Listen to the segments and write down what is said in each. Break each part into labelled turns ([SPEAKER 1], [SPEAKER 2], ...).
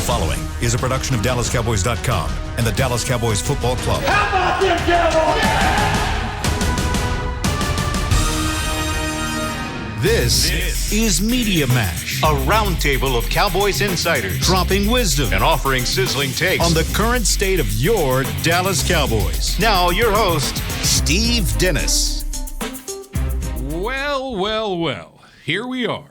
[SPEAKER 1] following is a production of DallasCowboys.com and the Dallas Cowboys Football Club.
[SPEAKER 2] How about them Cowboys?
[SPEAKER 1] This is Media Mash, a roundtable of Cowboys insiders dropping wisdom and offering sizzling takes on the current state of your Dallas Cowboys. Now, your host, Steve Dennis.
[SPEAKER 3] Well, here we are.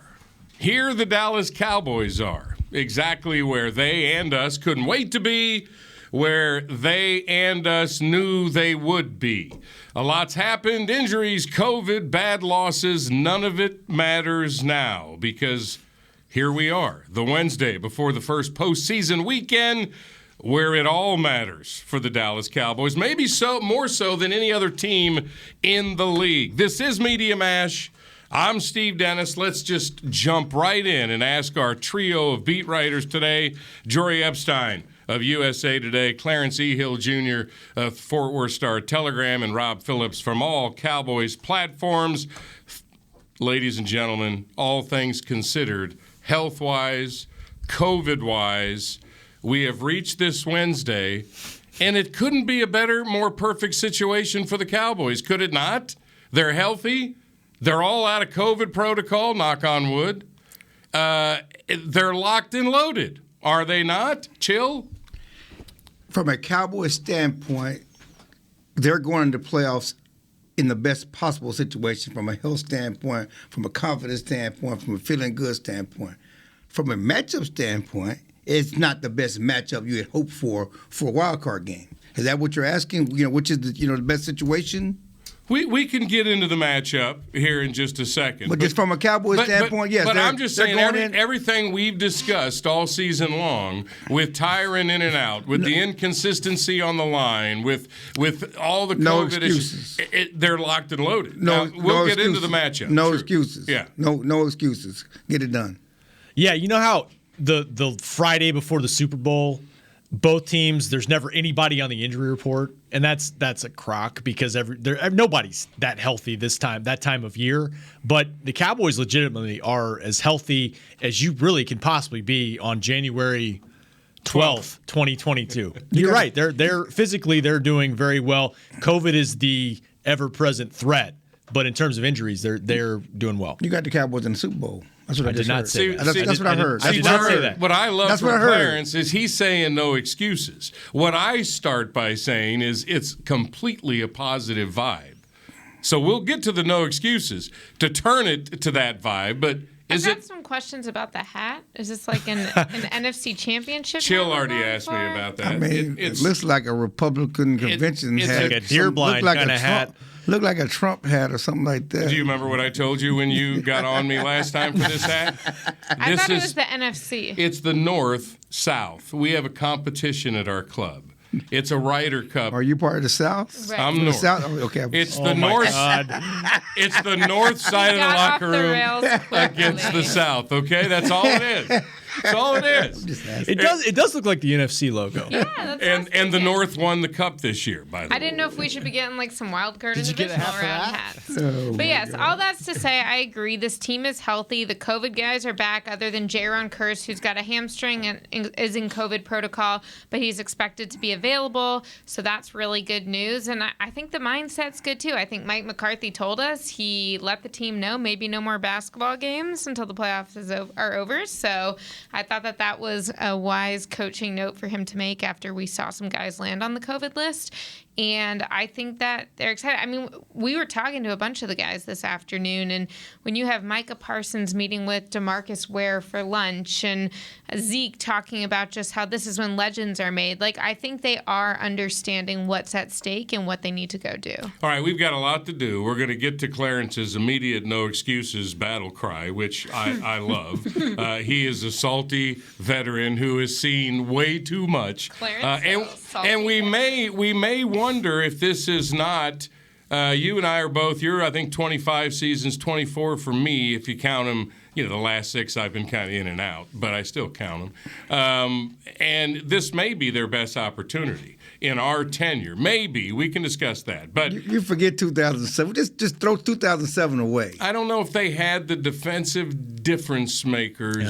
[SPEAKER 3] Here the Dallas Cowboys are, exactly where they and us couldn't wait to be, where they and us knew they would be. A lot's happened, injuries, COVID, bad losses, none of it matters now because here we are, the Wednesday before the first postseason weekend, where it all matters for the Dallas Cowboys, maybe so more so than any other team in the league. This is Media Mash. I'm Steve Dennis. Let's just jump right in and ask our trio of beat writers today, Jori Epstein of USA Today, Clarence Hill Jr. of Fort Worth Star-Telegram, and Rob Phillips from all Cowboys platforms. Ladies and gentlemen, all things considered, health-wise, COVID-wise, we have reached this Wednesday, and it couldn't be a better, more perfect situation for the Cowboys, could it not? They're healthy. They're all out of COVID protocol, knock on wood. They're locked and loaded, are they not? Chill?
[SPEAKER 4] From a Cowboys standpoint, they're going into playoffs in the best possible situation from a health standpoint, from a confidence standpoint, from a feeling good standpoint. From a matchup standpoint, it's not the best matchup you had hoped for a wild card game. Is that what you're asking? Which is the best situation?
[SPEAKER 3] We can get into the matchup here in just a second.
[SPEAKER 4] But just from a Cowboys standpoint, yes.
[SPEAKER 3] But I'm just saying everything we've discussed all season long with Tyron in and out, with the inconsistency on the line, with all the COVID issues, they're locked and loaded. We'll get into the matchup.
[SPEAKER 4] No excuses.
[SPEAKER 3] Yeah.
[SPEAKER 4] No excuses. Get it done.
[SPEAKER 5] Yeah, you know how the Friday before the Super Bowl, both teams, there's never anybody on the injury report, and that's a crock because nobody's that healthy that time of year. But the Cowboys legitimately are as healthy as you really can possibly be on January 12th, 2022. You're right. They're physically they're doing very well. COVID is the ever-present threat, but in terms of injuries, they're doing well.
[SPEAKER 4] You got the Cowboys in the Super Bowl. That's what I
[SPEAKER 5] did not say that.
[SPEAKER 4] That's what I heard.
[SPEAKER 5] I did not say that.
[SPEAKER 3] What I love from Clarence is he's saying no excuses. What I start by saying is it's completely a positive vibe. So we'll get to the no excuses to turn it to that vibe, but
[SPEAKER 6] I've got some questions about the hat. Is this like an NFC Championship?
[SPEAKER 3] Chill already asked me about that.
[SPEAKER 4] I mean, it looks like a Republican convention hat.
[SPEAKER 5] It's like a deer blind kind of hat.
[SPEAKER 4] Look like a Trump hat or something like that.
[SPEAKER 3] Do you remember what I told you when you got on me last time for this hat?
[SPEAKER 6] I thought it was the NFC.
[SPEAKER 3] It's the North-South. We have a competition at our club. It's a Ryder Cup.
[SPEAKER 4] Are you part of the South?
[SPEAKER 6] Right.
[SPEAKER 3] I'm North.
[SPEAKER 4] South? Oh, okay.
[SPEAKER 3] It's the North. It's the North side of the locker room against the South. Okay, that's all it is. That's all it is.
[SPEAKER 5] It does look like the NFC logo.
[SPEAKER 6] Yeah, that's
[SPEAKER 3] and the North won the cup this year. By the way,
[SPEAKER 6] I didn't know if we should be getting like some wild card
[SPEAKER 5] Did you get a
[SPEAKER 6] divisional
[SPEAKER 5] hat for
[SPEAKER 6] round
[SPEAKER 5] that?
[SPEAKER 6] hats.
[SPEAKER 4] Oh,
[SPEAKER 6] but yes, all that's to say, I agree. This team is healthy. The COVID guys are back, other than Jaron Kearse, who's got a hamstring and is in COVID protocol, but he's expected to be available. So that's really good news. And I think the mindset's good too. I think Mike McCarthy told us he let the team know maybe no more basketball games until the playoffs are over. So I thought that was a wise coaching note for him to make after we saw some guys land on the COVID list. And I think that they're excited. I mean, we were talking to a bunch of the guys this afternoon, and when you have Micah Parsons meeting with DeMarcus Ware for lunch and Zeke talking about just how this is when legends are made, like, I think they are understanding what's at stake and what they need to go do.
[SPEAKER 3] All right, we've got a lot to do. We're going to get to Clarence's immediate no excuses battle cry, which I love. He is a salty veteran who has seen way too much. And we may wonder if this is not, you and I are both, you're, I think, 25 seasons, 24 for me, if you count them. The last 6 I've been kind of in and out, but I still count them. And this may be their best opportunity in our tenure. Maybe. We can discuss that. But
[SPEAKER 4] you forget 2007. Just throw 2007 away.
[SPEAKER 3] I don't know if they had the defensive difference makers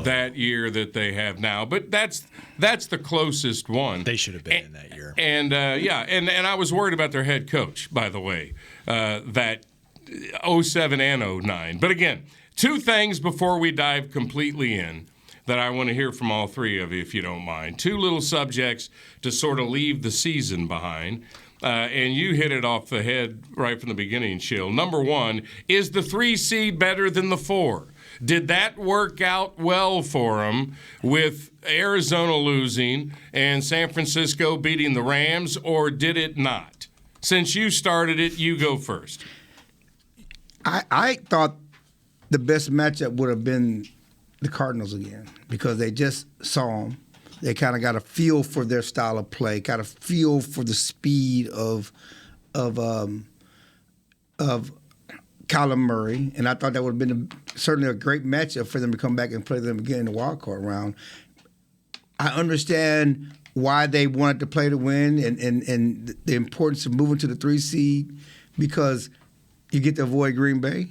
[SPEAKER 3] that year that they have now. But that's the closest one.
[SPEAKER 5] They should have been in that year.
[SPEAKER 3] And and I was worried about their head coach, by the way, that 07 and 09. But again, two things before we dive completely in that I want to hear from all three of you, if you don't mind. Two little subjects to sort of leave the season behind. And you hit it off the head right from the beginning, Shill. Number one, is the 3 seed better than the 4? Did that work out well for them with Arizona losing and San Francisco beating the Rams, or did it not? Since you started it, you go first.
[SPEAKER 4] I thought the best matchup would have been the Cardinals again because they just saw them. They kind of got a feel for their style of play, got a feel for the speed of Kyler Murray, and I thought that would have been certainly a great matchup for them to come back and play them again in the wild card round. I understand why they wanted to play to win and the importance of moving to the 3 seed because you get to avoid Green Bay.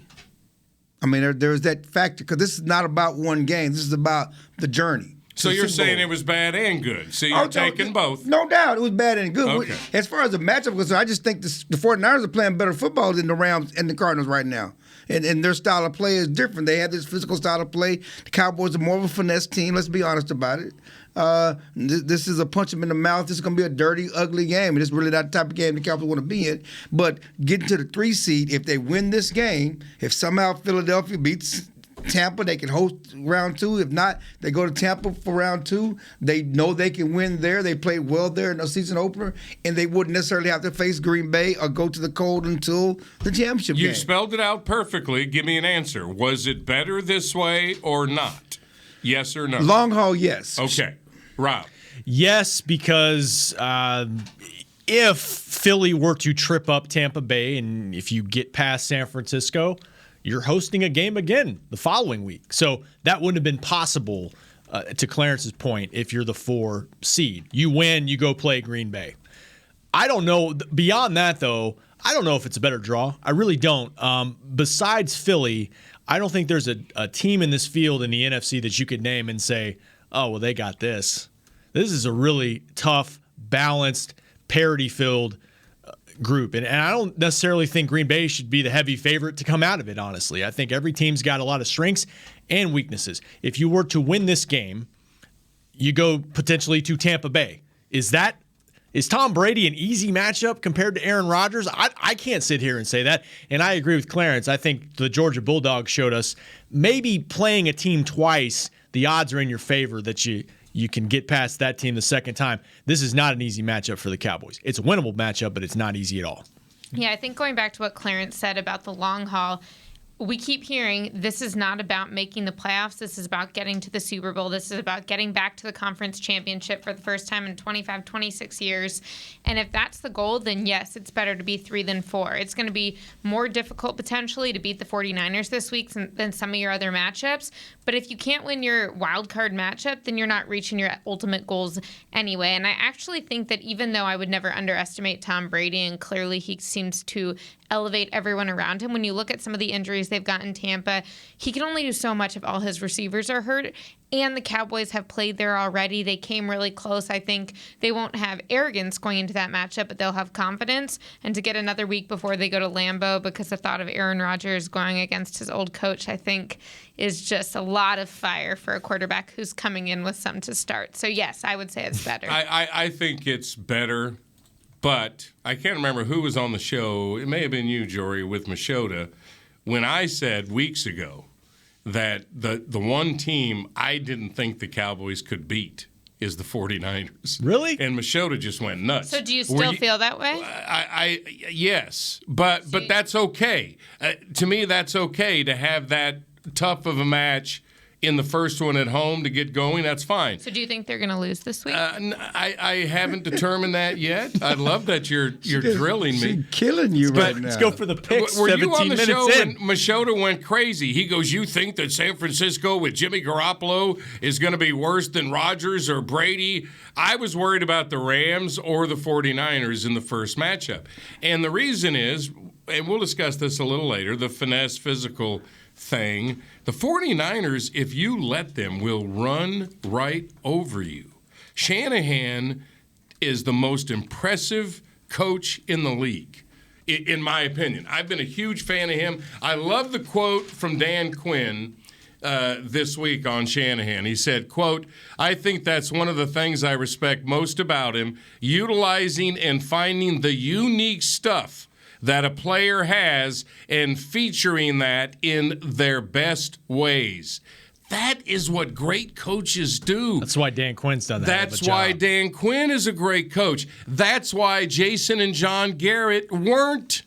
[SPEAKER 4] I mean, there's that factor because this is not about one game. This is about the journey.
[SPEAKER 3] So you're saying it was bad and good. So you're taking both.
[SPEAKER 4] No doubt. It was bad and good.
[SPEAKER 3] Okay.
[SPEAKER 4] As far as the matchup goes, I just think the 49ers are playing better football than the Rams and the Cardinals right now. And their style of play is different. They have this physical style of play. The Cowboys are more of a finesse team. Let's be honest about it. This is a punch them in the mouth. This is going to be a dirty, ugly game. And it's really not the type of game the Cowboys want to be in. But getting to the 3 seed, if they win this game, if somehow Philadelphia beats Tampa, they can host round 2. If not, they go to Tampa for round 2. They know they can win there. They played well there in the season opener, and they wouldn't necessarily have to face Green Bay or go to the cold until the championship game.
[SPEAKER 3] You spelled it out perfectly. Give me an answer. Was it better this way or not? Yes or no?
[SPEAKER 4] Long haul, yes.
[SPEAKER 3] Okay. Rob.
[SPEAKER 5] Yes, because if Philly were to trip up Tampa Bay and if you get past San Francisco, you're hosting a game again the following week. So that wouldn't have been possible, to Clarence's point, if you're the 4 seed. You win, you go play Green Bay. I don't know. Beyond that, though, I don't know if it's a better draw. I really don't. Besides Philly, I don't think there's a team in this field in the NFC that you could name and say, oh, well, they got this. This is a really tough, balanced, parity-filled group. And I don't necessarily think Green Bay should be the heavy favorite to come out of it, honestly. I think every team's got a lot of strengths and weaknesses. If you were to win this game, you go potentially to Tampa Bay. Is Tom Brady an easy matchup compared to Aaron Rodgers? I can't sit here and say that. And I agree with Clarence. I think the Georgia Bulldogs showed us maybe playing a team twice, the odds are in your favor that you can get past that team the second time. This is not an easy matchup for the Cowboys. It's a winnable matchup, but it's not easy at all.
[SPEAKER 6] Yeah, I think going back to what Clarence said about the long haul, we keep hearing this is not about making the playoffs. This is about getting to the Super Bowl. This is about getting back to the conference championship for the first time in 25, 26 years. And if that's the goal, then yes, it's better to be 3 than 4. It's going to be more difficult potentially to beat the 49ers this week than some of your other matchups. But if you can't win your wild card matchup, then you're not reaching your ultimate goals anyway. And I actually think that even though I would never underestimate Tom Brady, and clearly he seems to elevate everyone around him, when you look at some of the injuries they've got in Tampa, he can only do so much if all his receivers are hurt. And the Cowboys have played there already. They came really close. I think they won't have arrogance going into that matchup, but they'll have confidence. And to get another week before they go to Lambeau, because the thought of Aaron Rodgers going against his old coach, I think, is just a lot of fire for a quarterback who's coming in with some to start. So, yes, I would say it's better.
[SPEAKER 3] I think it's better, but I can't remember who was on the show. It may have been you, Jori, with Machota, when I said weeks ago that the one team I didn't think the Cowboys could beat is the 49ers.
[SPEAKER 5] Really?
[SPEAKER 3] And Machota just went nuts.
[SPEAKER 6] So do you still feel that way?
[SPEAKER 3] Yes, but that's okay. To me, that's okay to have that tough of a match in the first one at home to get going. That's fine.
[SPEAKER 6] So do you think they're going to lose this week?
[SPEAKER 3] I haven't determined that yet. I love that you're drilling me.
[SPEAKER 4] She's killing you right now.
[SPEAKER 5] Let's go for the picks.
[SPEAKER 3] Were you on the show
[SPEAKER 5] in.
[SPEAKER 3] when Machota went crazy? He goes, you think that San Francisco with Jimmy Garoppolo is going to be worse than Rodgers or Brady? I was worried about the Rams or the 49ers in the first matchup. And the reason is, and we'll discuss this a little later, the finesse physical thing. The 49ers, if you let them, will run right over you. Shanahan is the most impressive coach in the league, in my opinion. I've been a huge fan of him. I love the quote from Dan Quinn this week on Shanahan. He said, quote, "I think that's one of the things I respect most about him, utilizing and finding the unique stuff that a player has and featuring that in their best ways." That is what great coaches do.
[SPEAKER 5] That's why Dan Quinn's done that.
[SPEAKER 3] That's why Dan Quinn is a great coach. That's why Jason and John Garrett weren't.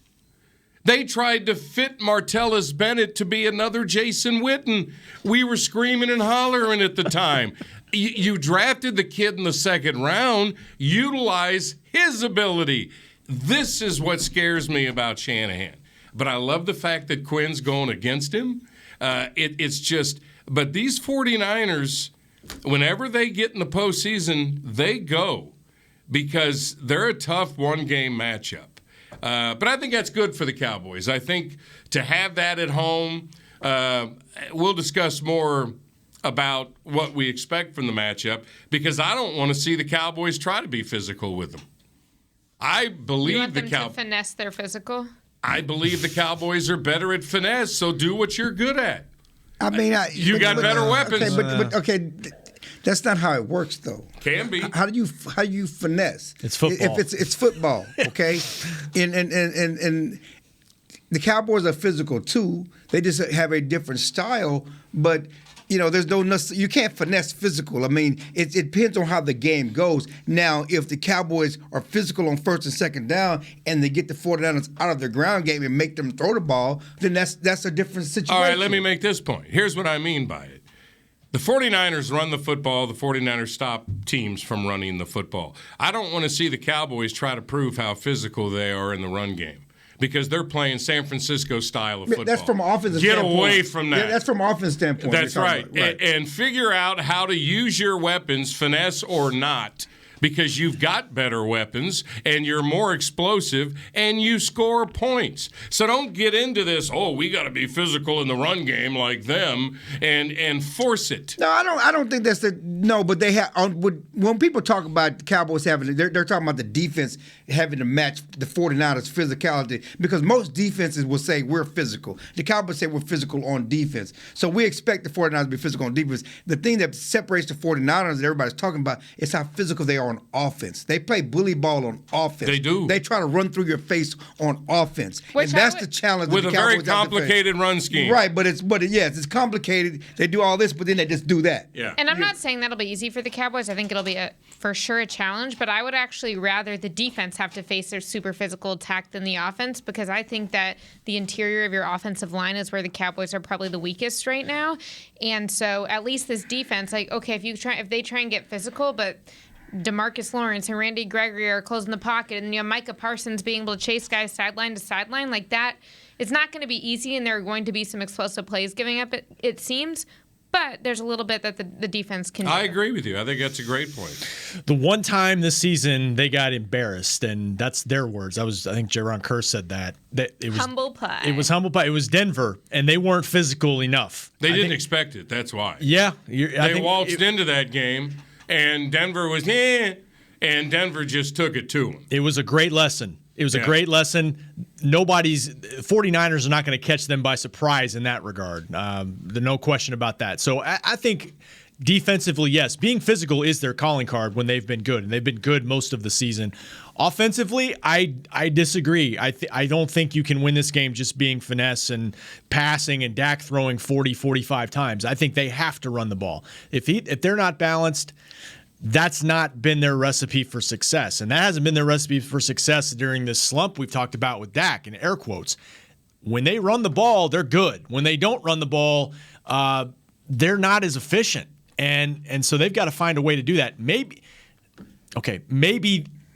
[SPEAKER 3] They tried to fit Martellus Bennett to be another Jason Witten. We were screaming and hollering at the time. You drafted the kid in the second round. Utilize his ability. This is what scares me about Shanahan. But I love the fact that Quinn's going against him. It's just, but these 49ers, whenever they get in the postseason, they go because they're a tough one-game matchup. But I think that's good for the Cowboys. I think to have that at home, we'll discuss more about what we expect from the matchup because I don't want to see the Cowboys try to be physical with them. I believe
[SPEAKER 6] you want them to finesse their physical?
[SPEAKER 3] I believe the Cowboys are better at finesse, so do what you're good at.
[SPEAKER 4] I mean,
[SPEAKER 3] you got better weapons.
[SPEAKER 4] Okay, that's not how it works, though.
[SPEAKER 3] Can be.
[SPEAKER 4] How do you finesse?
[SPEAKER 5] It's football.
[SPEAKER 4] If it's football, okay, and the Cowboys are physical too. They just have a different style, but. There's you can't finesse physical. I mean, it depends on how the game goes. Now, if the Cowboys are physical on first and second down and they get the 49ers out of their ground game and make them throw the ball, then that's a different situation.
[SPEAKER 3] All right, let me make this point. Here's what I mean by it. The 49ers run the football. The 49ers stop teams from running the football. I don't want to see the Cowboys try to prove how physical they are in the run game. Because they're playing San Francisco style of football.
[SPEAKER 4] That's from an offensive standpoint.
[SPEAKER 3] Get away from that.
[SPEAKER 4] Yeah, that's from an offensive standpoint.
[SPEAKER 3] That's right. And figure out how to use your weapons, finesse or not, because you've got better weapons and you're more explosive and you score points. So don't get into this, we got to be physical in the run game like them and force it.
[SPEAKER 4] No, I don't think that's but they have when people talk about the Cowboys having they're talking about the defense having to match the 49ers physicality because most defenses will say we're physical. The Cowboys say we're physical on defense. So we expect the 49ers to be physical on defense. The thing that separates the 49ers that everybody's talking about is how physical they are on offense. They play bully ball on offense.
[SPEAKER 3] They do.
[SPEAKER 4] They try to run through your face on offense.
[SPEAKER 6] Which
[SPEAKER 4] and that's the challenge
[SPEAKER 3] with
[SPEAKER 4] that the
[SPEAKER 3] a very
[SPEAKER 4] Cowboys have to face.
[SPEAKER 3] complicated run scheme.
[SPEAKER 4] Right, but it's complicated. They do all this, but then they just do that.
[SPEAKER 3] Yeah.
[SPEAKER 6] And I'm not saying that'll be easy for the Cowboys. I think it'll be for sure a challenge, but I would actually rather the defense have to face their super physical attack than the offense because I think that the interior of your offensive line is where the Cowboys are probably the weakest right now. And so at least this defense, if they try and get physical, but DeMarcus Lawrence and Randy Gregory are closing the pocket, and Micah Parsons being able to chase guys sideline to sideline like that, it's not going to be easy, and there are going to be some explosive plays giving up. It seems, but there's a little bit that the defense can do.
[SPEAKER 3] I agree with you. I think that's a great point.
[SPEAKER 5] The one time this season they got embarrassed, and that's their words. I think Jaron Kearse said that it was
[SPEAKER 6] humble pie.
[SPEAKER 5] It was humble pie. It was Denver, and they weren't physical enough.
[SPEAKER 3] They didn't expect it. That's why.
[SPEAKER 5] Yeah,
[SPEAKER 3] they waltzed into that game. And Denver was, and Denver just took it to them.
[SPEAKER 5] It was a great lesson. It was a great lesson. 49ers are not going to catch them by surprise in that regard. There's no question about that. So I think defensively, yes, being physical is their calling card when they've been good, and they've been good most of the season. Offensively, I disagree. I don't think you can win this game just being finesse and passing and Dak throwing 40, 45 times. I think they have to run the ball. If they're not balanced, that's not been their recipe for success. And that hasn't been their recipe for success during this slump we've talked about with Dak, in air quotes. When they run the ball, they're good. When they don't run the ball, they're not as efficient. And so they've got to find a way to do that. Maybe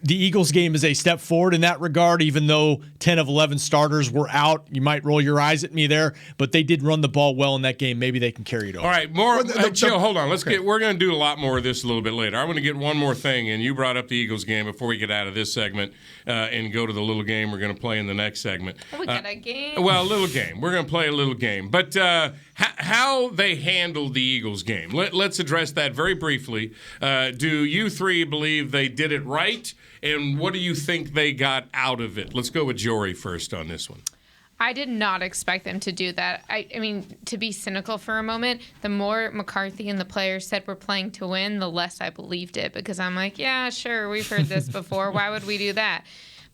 [SPEAKER 5] the Eagles game is a step forward in that regard, even though 10 of 11 starters were out. You might roll your eyes at me there, but they did run the ball well in that game. Maybe they can carry it over.
[SPEAKER 3] All right, Chill, hold on. We're going to do a lot more of this a little bit later. I want to get one more thing, and you brought up the Eagles game before we get out of this segment and go to the little game we're going to play in the next segment.
[SPEAKER 6] We got a game.
[SPEAKER 3] Well, a little game. We're going to play a little game. But how they handled the Eagles game, let's address that very briefly. Do you three believe they did it right? And what do you think they got out of it? Let's go with Jori first on this one.
[SPEAKER 6] I did not expect them to do that. I mean, to be cynical for a moment, the more McCarthy and the players said we're playing to win, the less I believed it, because I'm like, yeah, sure, we've heard this before. Why would we do that?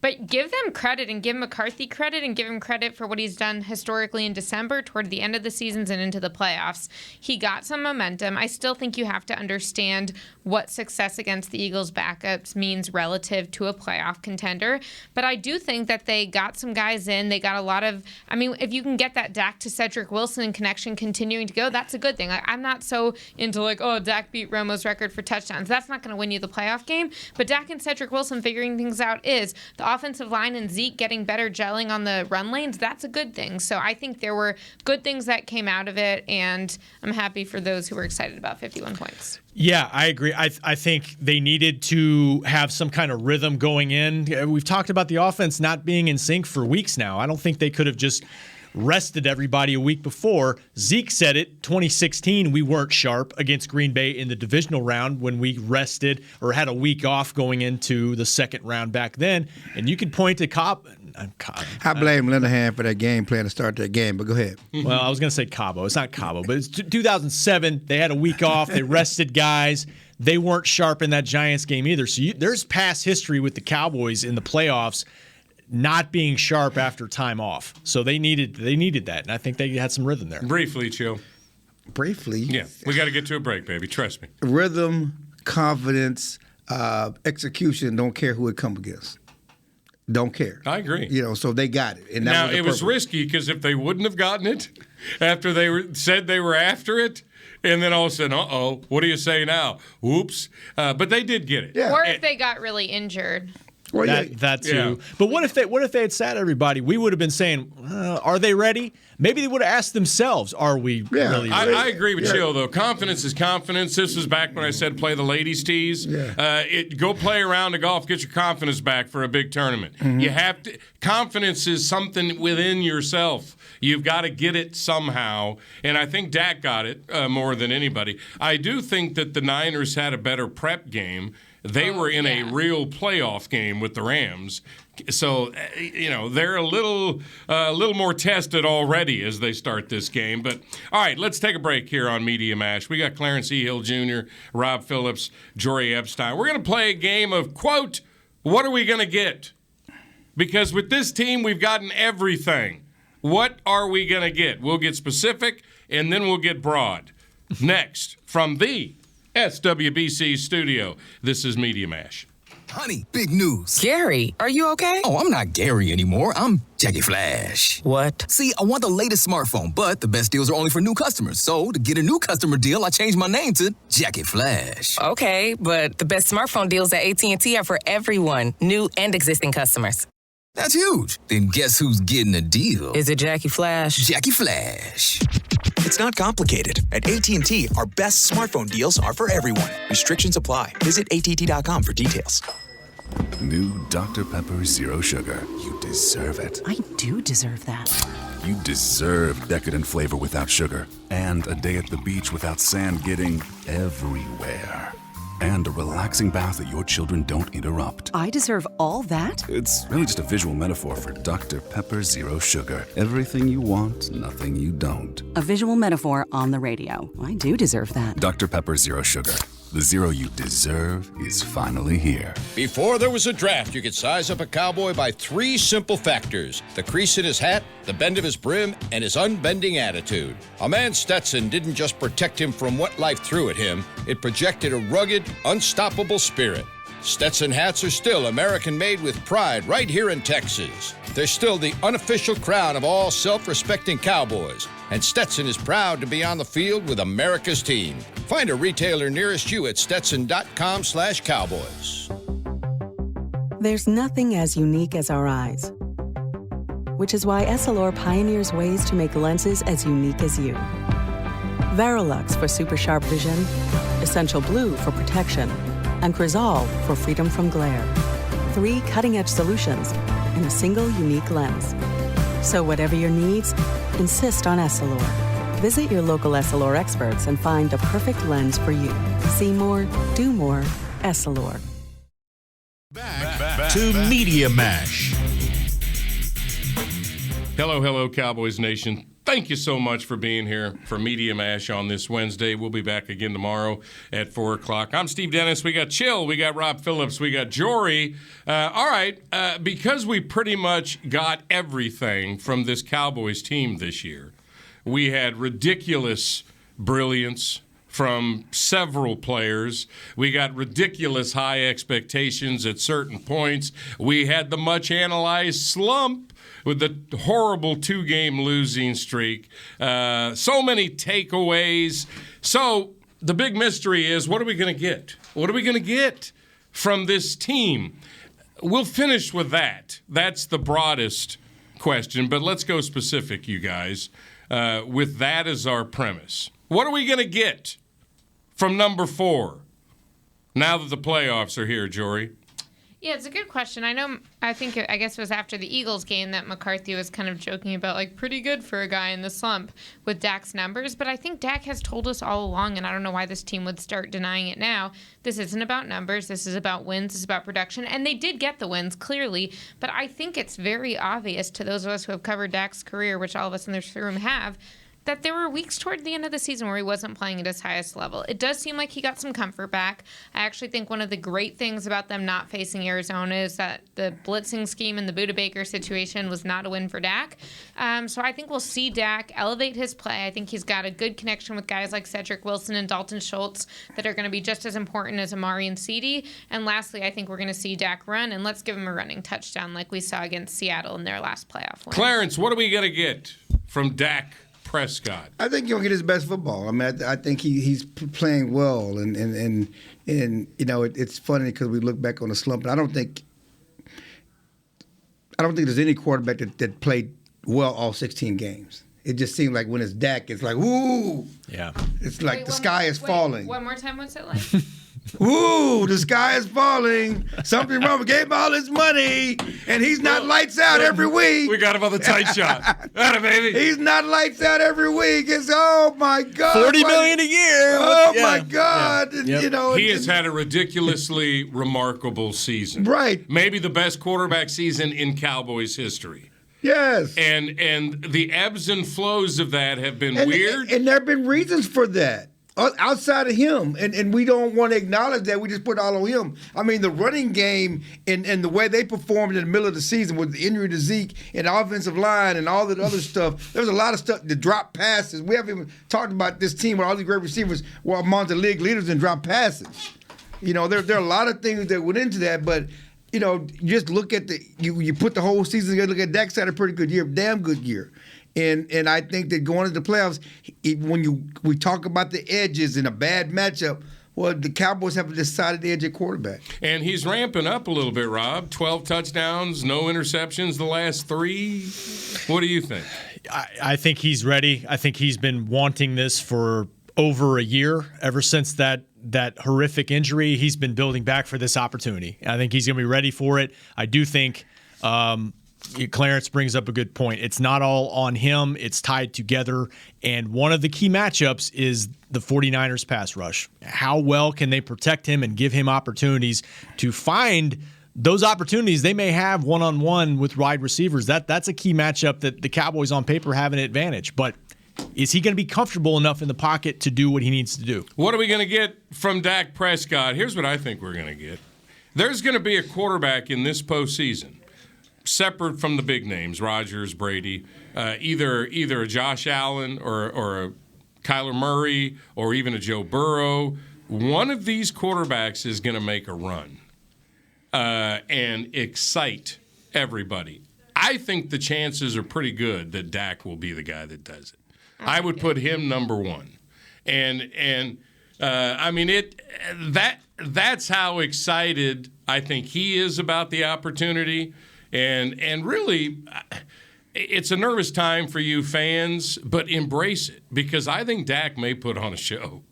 [SPEAKER 6] But give them credit and give McCarthy credit and give him credit for what he's done historically in December toward the end of the seasons and into the playoffs. He got some momentum. I still think you have to understand what success against the Eagles' backups means relative to a playoff contender. But I do think that they got some guys in. They got a lot of, I mean, if you can get that Dak to Cedric Wilson connection continuing to go, that's a good thing. I'm not so into like, oh, Dak beat Romo's record for touchdowns. That's not going to win you the playoff game. But Dak and Cedric Wilson figuring things out is. The offensive line and Zeke getting better gelling on the run lanes, that's a good thing. So I think there were good things that came out of it, and I'm happy for those who were excited about 51 points.
[SPEAKER 5] Yeah, I agree. I think they needed to have some kind of rhythm going in. We've talked about the offense not being in sync for weeks now. I don't think they could have just rested everybody a week before. Zeke said it, 2016, we weren't sharp against Green Bay in the divisional round when we rested or had a week off going into the second round back then. And you could point to
[SPEAKER 4] I blame Linehan for that game plan to start that game, but go ahead.
[SPEAKER 5] Well, I was going to say Cabo. It's not Cabo, but it's 2007. They had a week off. They rested guys. They weren't sharp in that Giants game either. So there's past history with the Cowboys in the playoffs not being sharp after time off. So they needed that, and I think they had some rhythm there.
[SPEAKER 3] Briefly, Chill.
[SPEAKER 4] Briefly?
[SPEAKER 3] Yeah, we got to get to a break, baby. Trust me.
[SPEAKER 4] Rhythm, confidence, execution, don't care who it come against. Don't care.
[SPEAKER 3] I agree.
[SPEAKER 4] So they got it. And
[SPEAKER 3] now, it was risky because if they wouldn't have gotten it after they said they were after it, and then all of a sudden, what do you say now? Oops. But they did get it.
[SPEAKER 6] Yeah. Or if they got really injured.
[SPEAKER 4] Well,
[SPEAKER 5] that too. Yeah. But what if they had sat everybody? We would have been saying, are they ready? Maybe they would have asked themselves, are we really ready?
[SPEAKER 3] I agree with Chill, though. Confidence is confidence. This was back when I said play the ladies' tees.
[SPEAKER 4] Yeah.
[SPEAKER 3] Go play a round of golf, get your confidence back for a big tournament. Mm-hmm. You have to. Confidence is something within yourself. You've got to get it somehow. And I think Dak got it more than anybody. I do think that the Niners had a better prep game. They were in a real playoff game with the Rams. So, they're a little more tested already as they start this game. But, all right, let's take a break here on Media Mash. We got Clarence Hill Jr., Rob Phillips, Jori Epstein. We're going to play a game of, quote, what are we going to get? Because with this team, we've gotten everything. What are we going to get? We'll get specific, and then we'll get broad. Next, from the SWBC studio, this is Media Mash.
[SPEAKER 7] Honey, big news.
[SPEAKER 8] Gary, are you okay?
[SPEAKER 7] Oh, I'm not Gary anymore. I'm Jackie Flash.
[SPEAKER 8] What?
[SPEAKER 7] See, I want the latest smartphone, but the best deals are only for new customers. So, to get a new customer deal, I changed my name to Jackie Flash.
[SPEAKER 8] Okay, but the best smartphone deals at AT&T are for everyone, new and existing customers.
[SPEAKER 7] That's huge. Then guess who's getting a deal?
[SPEAKER 8] Is it Jackie Flash?
[SPEAKER 7] Jackie Flash.
[SPEAKER 9] It's not complicated. At AT&T, our best smartphone deals are for everyone. Restrictions apply. Visit att.com for details.
[SPEAKER 10] New Dr. Pepper Zero Sugar. You deserve it.
[SPEAKER 11] I do deserve that.
[SPEAKER 10] You deserve decadent flavor without sugar. And a day at the beach without sand getting everywhere. And a relaxing bath that your children don't interrupt.
[SPEAKER 11] I deserve all that?
[SPEAKER 10] It's really just a visual metaphor for Dr. Pepper Zero Sugar. Everything you want, nothing you don't.
[SPEAKER 11] A visual metaphor on the radio. I do deserve that.
[SPEAKER 10] Dr. Pepper Zero Sugar. The zero you deserve is finally here.
[SPEAKER 12] Before there was a draft, you could size up a cowboy by 3 simple factors: the crease in his hat, the bend of his brim, and his unbending attitude. A man Stetson didn't just protect him from what life threw at him, it projected a rugged, unstoppable spirit. Stetson hats are still American-made with pride right here in Texas. They're still the unofficial crown of all self-respecting cowboys, and Stetson is proud to be on the field with America's team. Find a retailer nearest you at stetson.com/cowboys.
[SPEAKER 13] There's nothing as unique as our eyes, which is why Essilor pioneers ways to make lenses as unique as you. Verilux for super sharp vision, Essential Blue for protection, and Crizal for freedom from glare. 3 cutting-edge solutions in a single unique lens. So whatever your needs, insist on Essilor. Visit your local Essilor experts and find the perfect lens for you. See more, do more, Essilor.
[SPEAKER 1] Back to Media Mash.
[SPEAKER 3] Hello, Cowboys Nation. Thank you so much for being here for Media Mash on this Wednesday. We'll be back again tomorrow at 4 o'clock. I'm Steve Dennis. We got Chill. We got Rob Phillips. We got Jori. All right, because we pretty much got everything from this Cowboys team this year, we had ridiculous brilliance from several players. We got ridiculous high expectations at certain points. We had the much analyzed slump with the horrible 2-game losing streak. So many takeaways. So the big mystery is, what are we going to get? What are we going to get from this team? We'll finish with that. That's the broadest question, but let's go specific, you guys, with that as our premise. What are we going to get from number 4 now that the playoffs are here, Jori?
[SPEAKER 6] Yeah, it's a good question. I guess it was after the Eagles game that McCarthy was kind of joking about, like, pretty good for a guy in the slump with Dak's numbers. But I think Dak has told us all along, and I don't know why this team would start denying it now. This isn't about numbers. This is about wins. This is about production. And they did get the wins, clearly. But I think it's very obvious to those of us who have covered Dak's career, which all of us in this room have, that there were weeks toward the end of the season where he wasn't playing at his highest level. It does seem like he got some comfort back. I actually think one of the great things about them not facing Arizona is that the blitzing scheme and the Buda Baker situation was not a win for Dak. So I think we'll see Dak elevate his play. I think he's got a good connection with guys like Cedric Wilson and Dalton Schultz that are going to be just as important as Amari and CeeDee. And lastly, I think we're going to see Dak run, and let's give him a running touchdown like we saw against Seattle in their last playoff win.
[SPEAKER 3] Clarence, what are we going to get from Dak Prescott?
[SPEAKER 4] I think he'll get his best football. I mean, I think he's playing well, and you know, it's funny because we look back on the slump, and I don't think there's any quarterback that played well all 16 games. It just seemed like when it's Dak, it's like, ooh,
[SPEAKER 5] yeah,
[SPEAKER 4] it's like the sky is falling.
[SPEAKER 6] One more time, what's it like?
[SPEAKER 4] Ooh, the sky is falling. Something wrong. We gave him all his money, and he's not lights out every week.
[SPEAKER 3] We got him on the tight shot. Atta baby.
[SPEAKER 4] He's not lights out every week. It's, oh, my God.
[SPEAKER 5] $40 million a year.
[SPEAKER 4] Oh, my God.
[SPEAKER 5] Yeah.
[SPEAKER 4] You know,
[SPEAKER 3] he has had a ridiculously remarkable season.
[SPEAKER 4] Right.
[SPEAKER 3] Maybe the best quarterback season in Cowboys history.
[SPEAKER 4] Yes.
[SPEAKER 3] And the ebbs and flows of that have been weird.
[SPEAKER 4] And there have been reasons for that. Outside of him, and we don't want to acknowledge that. We just put it all on him. I mean, the running game and the way they performed in the middle of the season with the injury to Zeke and the offensive line and all that other stuff, there was a lot of stuff, the drop passes. We haven't even talked about this team where all these great receivers were among the league leaders in drop passes. You know, there are a lot of things that went into that, but, you know, just look at you put the whole season together, look at Dak's had a pretty good year, damn good year. And I think that going into the playoffs, we talk about the edges in a bad matchup, well, the Cowboys have decided the edge at quarterback.
[SPEAKER 3] And he's ramping up a little bit, Rob. 12 touchdowns, no interceptions the last 3. What do you think?
[SPEAKER 5] I think he's ready. I think he's been wanting this for over a year. Ever since that horrific injury, he's been building back for this opportunity. I think he's going to be ready for it. I do think Clarence brings up a good point. It's not all on him. It's tied together. And one of the key matchups is the 49ers pass rush. How well can they protect him and give him opportunities to find those opportunities they may have one-on-one with wide receivers? That's a key matchup that the Cowboys on paper have an advantage. But is he going to be comfortable enough in the pocket to do what he needs to do?
[SPEAKER 3] What are we going to get from Dak Prescott? Here's what I think we're going to get. There's going to be a quarterback in this postseason, separate from the big names, Rodgers, Brady, either a Josh Allen or a Kyler Murray or even a Joe Burrow. One of these quarterbacks is going to make a run and excite everybody. I think the chances are pretty good that Dak will be the guy that does it. I would put him number 1. And I mean, that's how excited I think he is about the opportunity. And really, it's a nervous time for you fans, but embrace it because I think Dak may put on a show.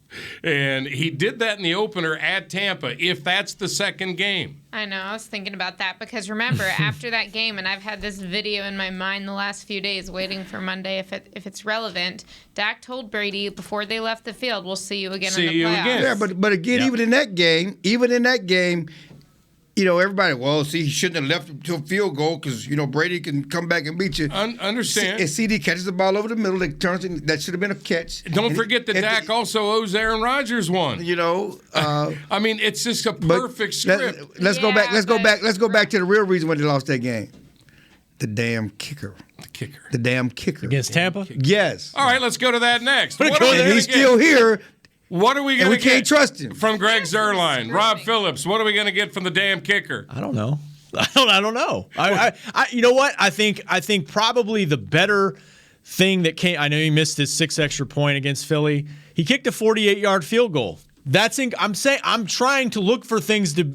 [SPEAKER 3] And he did that in the opener at Tampa, if that's the second game.
[SPEAKER 6] I know. I was thinking about that because remember, after that game, and I've had this video in my mind the last few days waiting for Monday if it's relevant, Dak told Brady before they left the field, we'll see you again in the playoffs.
[SPEAKER 4] Yeah, but again, even in that game, everybody, he shouldn't have left to a field goal because, Brady can come back and beat you.
[SPEAKER 3] Understand.
[SPEAKER 4] And CD catches the ball over the middle. That should have been a catch.
[SPEAKER 3] Don't forget that Dak also owes Aaron Rodgers one.
[SPEAKER 4] I
[SPEAKER 3] mean, it's just a perfect script.
[SPEAKER 4] Let's go back to the real reason why they lost that game. The damn kicker. The damn kicker.
[SPEAKER 5] Against Tampa?
[SPEAKER 4] Yes.
[SPEAKER 3] All right, let's go to that next.
[SPEAKER 4] He's still here.
[SPEAKER 3] What are we going to get?
[SPEAKER 4] We can't trust him.
[SPEAKER 3] From Greg Zuerlein, Rob Phillips, what are we going to get from the damn kicker?
[SPEAKER 5] I don't know. I don't know. You know what? I think probably the better thing that came. I know he missed his 6 extra point against Philly. He kicked a 48-yard field goal. I'm trying to look for things to,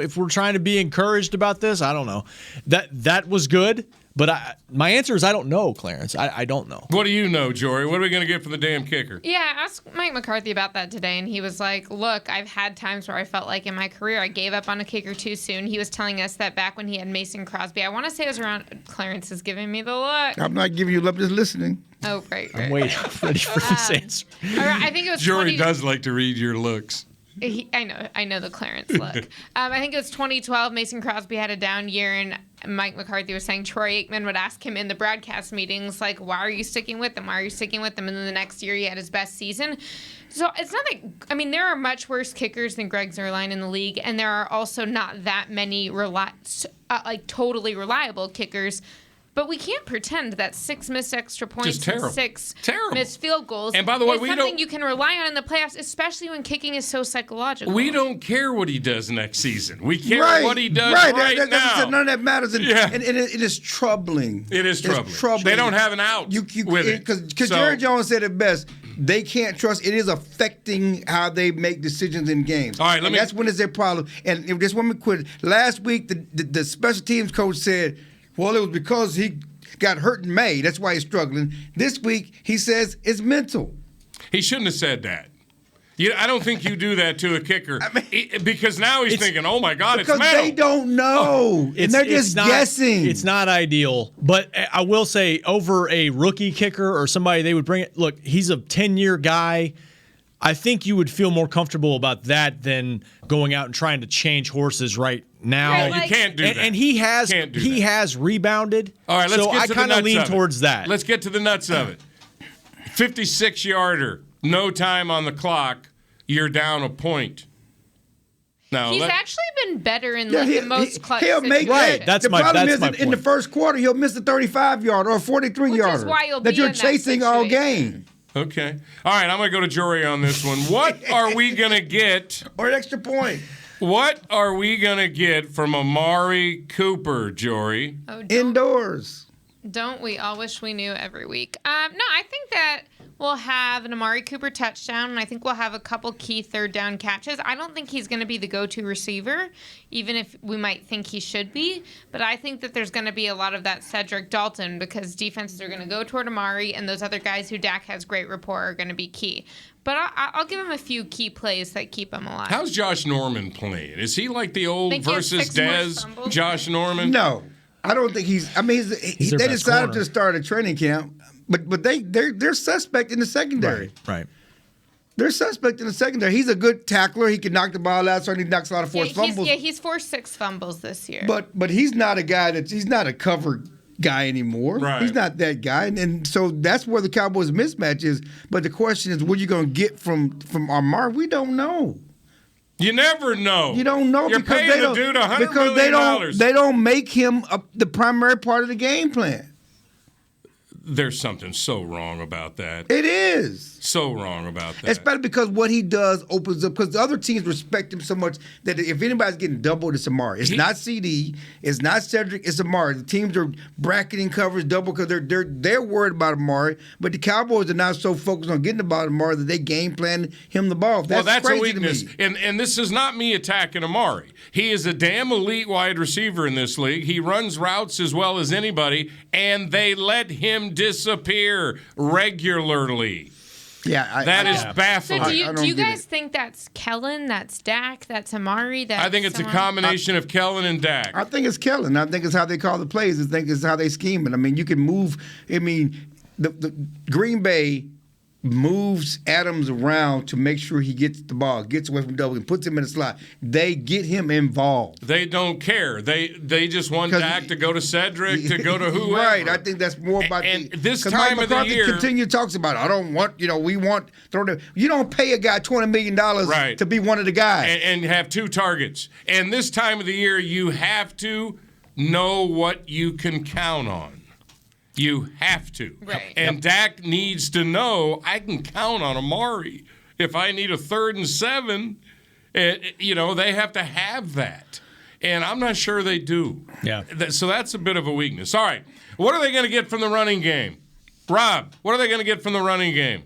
[SPEAKER 5] if we're trying to be encouraged about this, I don't know. That was good. But my answer is I don't know, Clarence. I don't know.
[SPEAKER 3] What do you know, Jori? What are we going to get from the damn kicker?
[SPEAKER 6] Yeah, I asked Mike McCarthy about that today, and he was like, look, I've had times where I felt like in my career I gave up on a kicker too soon. He was telling us that back when he had Mason Crosby. I want to say it was around – Clarence is giving me the look.
[SPEAKER 4] I'm not giving you love, just listening.
[SPEAKER 6] Oh, right.
[SPEAKER 5] I'm ready for this answer.
[SPEAKER 6] I think it was
[SPEAKER 3] Jori does like to read your looks.
[SPEAKER 6] I know the Clarence look. I think it was 2012. Mason Crosby had a down year, and Mike McCarthy was saying Troy Aikman would ask him in the broadcast meetings, like, why are you sticking with them? Why are you sticking with them? And then the next year he had his best season. So it's not like, there are much worse kickers than Greg Zuerlein in the league, and there are also not that many totally reliable kickers. But we can't pretend that 6 missed extra points and 6 missed field goals
[SPEAKER 3] and by the way,
[SPEAKER 6] is something you can rely on in the playoffs, especially when kicking is so psychological.
[SPEAKER 3] We don't care what he does next season. We care what he does right now.
[SPEAKER 4] None of that matters. And it is troubling.
[SPEAKER 3] It is troubling. They don't have an out with it.
[SPEAKER 4] Because Jerry Jones said it best. They can't trust. It is affecting how they make decisions in games.
[SPEAKER 3] All right, that's
[SPEAKER 4] when it's their problem. And if this woman quit. Last week, the special teams coach said, well, it was because he got hurt in May. That's why he's struggling. This week, he says it's mental.
[SPEAKER 3] He shouldn't have said that. I don't think you do that to a kicker because now he's thinking, oh, my God, it's mental.
[SPEAKER 4] Because they don't know, and they're just guessing.
[SPEAKER 5] It's not ideal. But I will say, over a rookie kicker or somebody they would bring it, look, he's a 10-year guy. I think you would feel more comfortable about that than going out and trying to change horses right now.
[SPEAKER 3] Yeah, you can't do that.
[SPEAKER 5] And he has rebounded.
[SPEAKER 3] All right, let's get to the nuts of it.
[SPEAKER 5] So I kind of lean towards that.
[SPEAKER 3] Let's get to the nuts of it. 56-yarder, no time on the clock, you're down a point. Now,
[SPEAKER 6] he's actually been better in the most clutch
[SPEAKER 4] He'll make
[SPEAKER 6] situations.
[SPEAKER 4] that. The problem is in the first quarter, he'll miss a 35-yarder or a 43-yarder.
[SPEAKER 6] Which is why you'll
[SPEAKER 4] that
[SPEAKER 6] be
[SPEAKER 4] you're
[SPEAKER 6] in that
[SPEAKER 4] chasing all game.
[SPEAKER 3] Okay. All right, I'm going to go to Jori on this one. What are we going to get?
[SPEAKER 4] Or an extra point.
[SPEAKER 3] What are we going to get from Amari Cooper, Jori?
[SPEAKER 4] Indoors.
[SPEAKER 6] Don't we all wish we knew every week? No, I think that we'll have an Amari Cooper touchdown, and I think we'll have a couple key third down catches. I don't think he's going to be the go-to receiver, even if we might think he should be. But I think that there's going to be a lot of that Cedric Dalton because defenses are going to go toward Amari, and those other guys who Dak has great rapport are going to be key. But I'll give him a few key plays that keep him alive.
[SPEAKER 3] How's Josh Norman playing? Is he like the old versus Dez Josh Norman?
[SPEAKER 4] No. I don't think he's. I mean, they decided to start a training camp, but they're suspect in the secondary.
[SPEAKER 5] Right.
[SPEAKER 4] They're suspect in the secondary. He's a good tackler. He can knock the ball out. Certainly knocks a lot of forced fumbles.
[SPEAKER 6] He's forced 6 fumbles this year.
[SPEAKER 4] But he's not a guy he's not a cover guy anymore.
[SPEAKER 3] Right.
[SPEAKER 4] He's not that guy, and so that's where the Cowboys' mismatch is. But the question is, what are you going to get from Amari? We don't know.
[SPEAKER 3] You never know.
[SPEAKER 4] You don't know
[SPEAKER 3] You're
[SPEAKER 4] because
[SPEAKER 3] paying the dude $100 million.
[SPEAKER 4] they don't make him the primary part of the game plan.
[SPEAKER 3] there's something so wrong about that.
[SPEAKER 4] It is.
[SPEAKER 3] So wrong about that.
[SPEAKER 4] Especially because what he does opens up, because the other teams respect him so much that if anybody's getting doubled, it's Amari. It's not CD. It's not Cedric. It's Amari. The teams are bracketing coverage double because they're worried about Amari, but the Cowboys are not so focused on getting about Amari that they game plan him the ball. That's
[SPEAKER 3] a
[SPEAKER 4] crazy
[SPEAKER 3] weakness.
[SPEAKER 4] to me.
[SPEAKER 3] And this is not me attacking Amari. He is a damn elite wide receiver in this league. He runs routes as well as anybody, and they let him disappear regularly.
[SPEAKER 4] Yeah,
[SPEAKER 3] that is baffling.
[SPEAKER 6] So do you guys think that's Kellen, that's Dak, that's Amari? That's
[SPEAKER 3] I think it's a combination of Kellen and Dak.
[SPEAKER 4] I think it's Kellen. I think it's how they call the plays. I think it's how they scheme it. I mean, you can move. I mean, the Green Bay moves Adams around to make sure he gets the ball, gets away from double, and puts him in the slot. They get him involved.
[SPEAKER 3] They don't care. They just want Dak to go to Cedric, to go to whoever.
[SPEAKER 4] Right. I think that's more about
[SPEAKER 3] this time
[SPEAKER 4] Mike
[SPEAKER 3] of the
[SPEAKER 4] McCarthy
[SPEAKER 3] year.
[SPEAKER 4] Continue talks about it. I don't want. We want. You don't pay a guy $20 million to be one of the guys
[SPEAKER 3] and have 2 targets. And this time of the year, you have to know what you can count on. You have to.
[SPEAKER 6] Right.
[SPEAKER 3] And Dak needs to know I can count on Amari. If I need a 3rd and 7, they have to have that. And I'm not sure they do.
[SPEAKER 5] Yeah.
[SPEAKER 3] So that's a bit of a weakness. All right. What are they going to get from the running game? Rob, what are they going to get from the running game?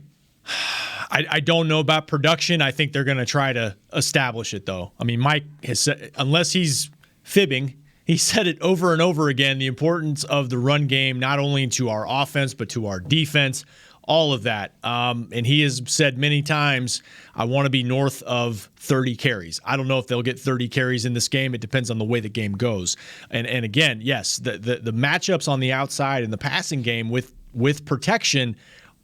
[SPEAKER 5] I don't know about production. I think they're going to try to establish it, though. I mean, Mike has said, unless he's fibbing, he said it over and over again, the importance of the run game, not only to our offense, but to our defense, all of that. And he has said many times, I want to be north of 30 carries. I don't know if they'll get 30 carries in this game. It depends on the way the game goes. And again, yes, the matchups on the outside in the passing game with protection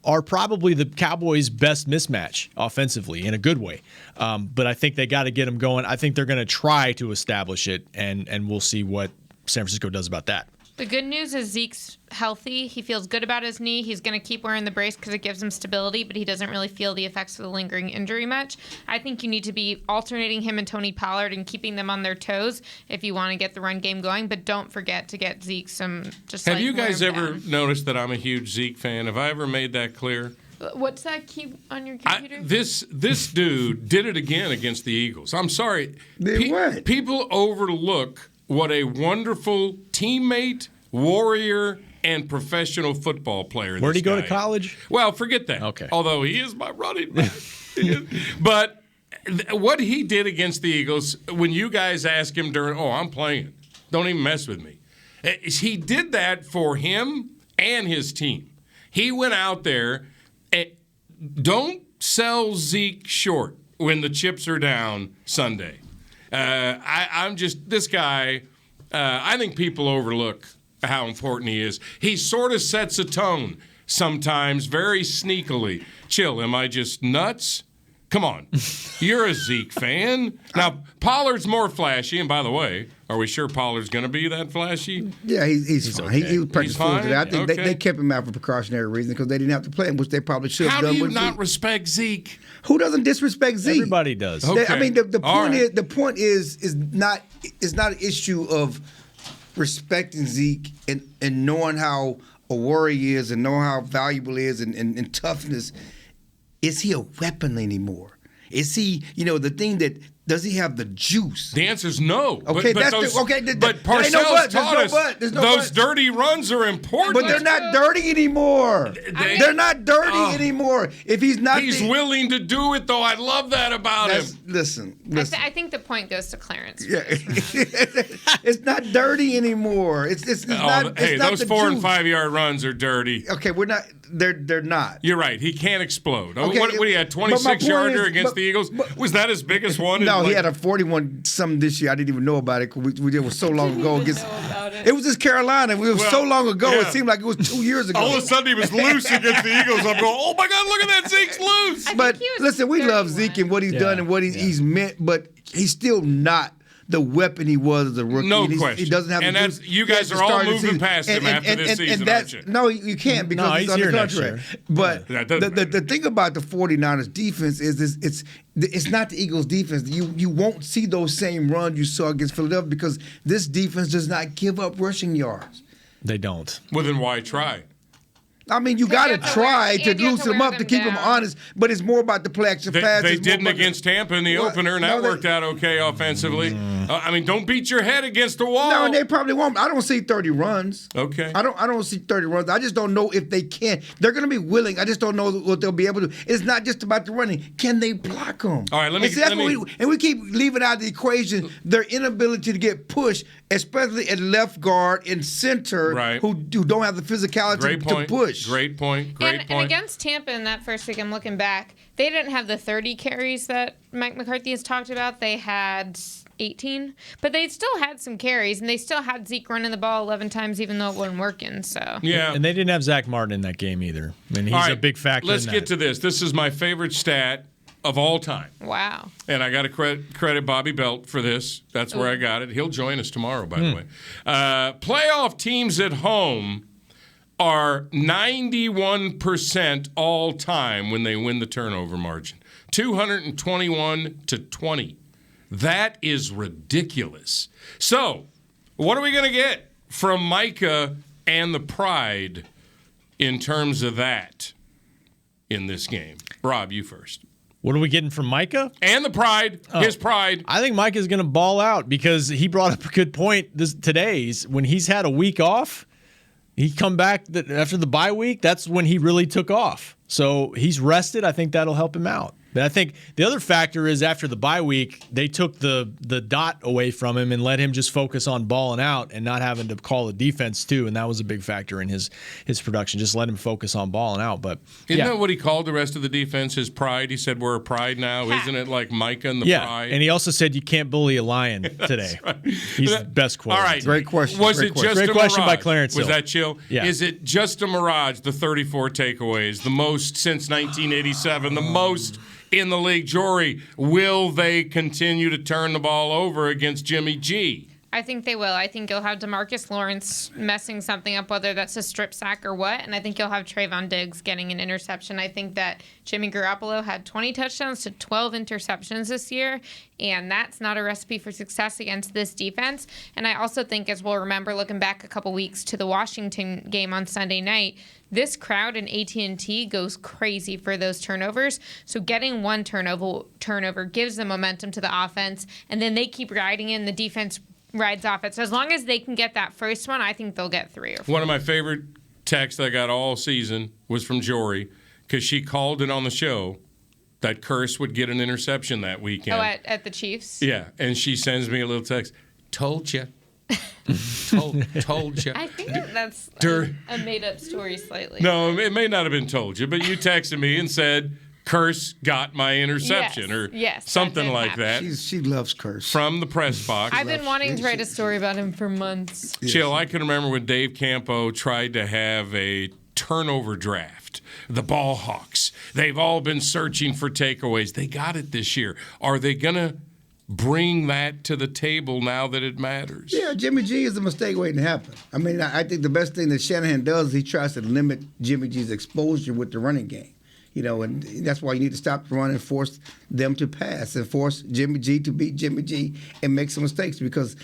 [SPEAKER 5] are probably the Cowboys' best mismatch offensively in a good way. But I think they got to get them going. I think they're going to try to establish it, and we'll see what San Francisco does about that.
[SPEAKER 6] The good news is Zeke's healthy. He feels good about his knee. He's going to keep wearing the brace because it gives him stability, but he doesn't really feel the effects of the lingering injury much. I think you need to be alternating him and Tony Pollard and keeping them on their toes if you want to get the run game going, but don't forget to get Zeke some just
[SPEAKER 3] Have you guys ever noticed that I'm a huge Zeke fan? Have I ever made that clear?
[SPEAKER 6] What's that key on your computer?
[SPEAKER 3] This dude did it again against the Eagles. I'm sorry. People overlook what a wonderful teammate, warrior, and professional football player
[SPEAKER 5] Where'd he go
[SPEAKER 3] guy
[SPEAKER 5] to college?
[SPEAKER 3] Well, forget that.
[SPEAKER 5] Okay.
[SPEAKER 3] Although he is my running back. But what he did against the Eagles, when you guys ask him I'm playing. Don't even mess with me. He did that for him and his team. He went out there. Don't sell Zeke short when the chips are down Sunday. I'm just this guy. I think people overlook how important he is. He sort of sets a tone sometimes, very sneakily. Chill. Am I just nuts? Come on. You're a Zeke fan. Now, Pollard's more flashy. And by the way, are we sure Pollard's going to be that flashy?
[SPEAKER 4] Yeah, he's fine.
[SPEAKER 3] Okay.
[SPEAKER 4] He was practiced full today. I think
[SPEAKER 3] Okay.
[SPEAKER 4] they kept him out for precautionary reasons because they didn't have to play him, which they probably should have
[SPEAKER 3] How
[SPEAKER 4] done.
[SPEAKER 3] do you
[SPEAKER 4] with
[SPEAKER 3] not
[SPEAKER 4] Zeke.
[SPEAKER 3] respect Zeke?
[SPEAKER 4] Who doesn't disrespect Zeke?
[SPEAKER 5] Everybody does.
[SPEAKER 3] Okay.
[SPEAKER 4] I mean, the point
[SPEAKER 3] right.
[SPEAKER 4] is the point is not an issue of respecting Zeke and knowing how a warrior he is and knowing how valuable he is and toughness. Is he a weapon anymore? Is he, the thing that, does he have the juice?
[SPEAKER 3] The answer is no.
[SPEAKER 4] Okay,
[SPEAKER 3] but Parcells taught us those dirty runs are important.
[SPEAKER 4] But they're not dirty anymore. They're not dirty anymore. If he's not,
[SPEAKER 3] he's willing to do it though. I love that about him.
[SPEAKER 4] Listen.
[SPEAKER 6] I think the point goes to Clarence.
[SPEAKER 4] Yeah, it's not dirty anymore. It's not.
[SPEAKER 3] Hey,
[SPEAKER 4] it's not
[SPEAKER 3] those
[SPEAKER 4] the
[SPEAKER 3] 4
[SPEAKER 4] juice.
[SPEAKER 3] and 5 yard runs are dirty.
[SPEAKER 4] Okay, we're not. They're not.
[SPEAKER 3] You're right. He can't explode.
[SPEAKER 4] Okay,
[SPEAKER 3] what he had 26-yarder against the Eagles? Was that his biggest one?
[SPEAKER 4] No, he had a 41-something this year. I didn't even know about it because we did it so long ago. It was just Carolina. It was so long ago.
[SPEAKER 3] Yeah.
[SPEAKER 4] It seemed like it was 2 years ago.
[SPEAKER 3] All of a sudden, he was loose against the Eagles. I'm going, oh my God, look at that, Zeke's loose.
[SPEAKER 4] But listen, we love Zeke and what he's done and what he's meant, but he's still not the weapon he was as a rookie.
[SPEAKER 3] No
[SPEAKER 4] and
[SPEAKER 3] question.
[SPEAKER 4] He doesn't have.
[SPEAKER 3] And
[SPEAKER 4] the
[SPEAKER 3] that's
[SPEAKER 4] juice.
[SPEAKER 3] you
[SPEAKER 4] He
[SPEAKER 3] guys
[SPEAKER 4] has
[SPEAKER 3] are
[SPEAKER 4] to
[SPEAKER 3] all
[SPEAKER 4] start the
[SPEAKER 3] moving
[SPEAKER 4] season.
[SPEAKER 3] past him after this season,
[SPEAKER 4] that's,
[SPEAKER 3] aren't you?
[SPEAKER 4] No, you can't because he's under contract. But the thing about the 49ers defense is it's not the Eagles defense. You won't see those same runs you saw against Philadelphia because this defense does not give up rushing yards.
[SPEAKER 5] They don't.
[SPEAKER 3] Well, then why try?
[SPEAKER 4] I mean, you got to try to
[SPEAKER 6] and you have
[SPEAKER 4] loosen
[SPEAKER 6] to
[SPEAKER 4] them
[SPEAKER 6] wear
[SPEAKER 4] up to
[SPEAKER 6] them
[SPEAKER 4] keep them
[SPEAKER 6] down.
[SPEAKER 4] honest, but it's more about the play action pass.
[SPEAKER 3] They
[SPEAKER 4] It's more
[SPEAKER 3] didn't
[SPEAKER 4] about
[SPEAKER 3] against Tampa in the opener, and that worked out okay offensively. I mean, don't beat your head against the wall.
[SPEAKER 4] No, and they probably won't. I don't see 30 runs.
[SPEAKER 3] Okay.
[SPEAKER 4] I don't see 30 runs. I just don't know if they can. They're going to be willing. I just don't know what they'll be able to do. It's not just about the running. Can they block them?
[SPEAKER 3] All right, let me.
[SPEAKER 4] And we keep leaving out of the equation their inability to get pushed, especially at left guard and center,
[SPEAKER 3] Right.
[SPEAKER 4] who don't have the physicality to push.
[SPEAKER 3] Great point.
[SPEAKER 6] And against Tampa in that first week, I'm looking back, they didn't have the 30 carries that Mike McCarthy has talked about. They had 18, but they still had some carries, and they still had Zeke running the ball 11 times, even though it wasn't working. So
[SPEAKER 3] Yeah.
[SPEAKER 5] And they didn't have Zach Martin in that game either. I mean, he's a big factor.
[SPEAKER 3] Let's
[SPEAKER 5] in
[SPEAKER 3] get
[SPEAKER 5] that.
[SPEAKER 3] to this. This is my favorite stat of all time.
[SPEAKER 6] Wow.
[SPEAKER 3] And I got to credit Bobby Belt for this. That's where I got it. He'll join us tomorrow, by the way. Playoff teams at home are 91% all time when they win the turnover margin. 221-20. That is ridiculous. So, what are we going to get from Micah and the Pride in terms of that in this game? Rob, you first.
[SPEAKER 5] What are we getting from Micah?
[SPEAKER 3] And the Pride, his Pride.
[SPEAKER 5] I think Micah's going to ball out because he brought up a good point today. When he's had a week off, he come back after the bye week. That's when he really took off. So he's rested. I think that'll help him out. But I think the other factor is after the bye week, they took the dot away from him and let him just focus on balling out and not having to call the defense too. And that was a big factor in his production. Just let him focus on balling out. But
[SPEAKER 3] Isn't that what he called the rest of the defense? His pride? He said, we're a pride now. Isn't it like Micah and the pride?
[SPEAKER 5] And he also said you can't bully a lion today.
[SPEAKER 3] Right.
[SPEAKER 5] He's the best quote.
[SPEAKER 3] All right.
[SPEAKER 4] Great question.
[SPEAKER 3] Was it just
[SPEAKER 5] Great
[SPEAKER 3] a
[SPEAKER 5] question
[SPEAKER 3] mirage?
[SPEAKER 5] by Clarence
[SPEAKER 3] Was
[SPEAKER 5] Hill.
[SPEAKER 3] that chill?
[SPEAKER 5] Yeah.
[SPEAKER 3] Is it just a mirage, the 34 takeaways, the most since 1987, the most in the league? Jori, will they continue to turn the ball over against Jimmy G?
[SPEAKER 6] I think they will. I think you'll have DeMarcus Lawrence messing something up, whether that's a strip sack or what. And I think you'll have Trayvon Diggs getting an interception. I think that Jimmy Garoppolo had 20 touchdowns to 12 interceptions this year. And that's not a recipe for success against this defense. And I also think, as we'll remember looking back a couple weeks to the Washington game on Sunday night, this crowd in AT&T goes crazy for those turnovers. So getting one turnover gives them momentum to the offense. And then they keep riding in. The defense rides off it. So as long as they can get that first one, I think they'll get 3 or 4.
[SPEAKER 3] One of my favorite texts I got all season was from Jori, because she called it on the show that Curse would get an interception that weekend.
[SPEAKER 6] Oh, at the Chiefs?
[SPEAKER 3] Yeah, and she sends me a little text. Told you. Told you.
[SPEAKER 6] I think that's a made-up story slightly.
[SPEAKER 3] No, it may not have been told you, but you texted me and said, Curse got my interception, or something like that.
[SPEAKER 4] She loves Curse.
[SPEAKER 3] From the press box.
[SPEAKER 6] I've been wanting to write a story about him for months.
[SPEAKER 3] Chill, I can remember when Dave Campo tried to have a turnover draft. The Ball Hawks. They've all been searching for takeaways. They got it this year. Are they going to bring that to the table now that it matters?
[SPEAKER 4] Yeah, Jimmy G is a mistake waiting to happen. I mean, I think the best thing that Shanahan does is he tries to limit Jimmy G's exposure with the running game. You know, and that's why you need to stop the run and force them to pass and force Jimmy G to beat Jimmy G and make some mistakes, because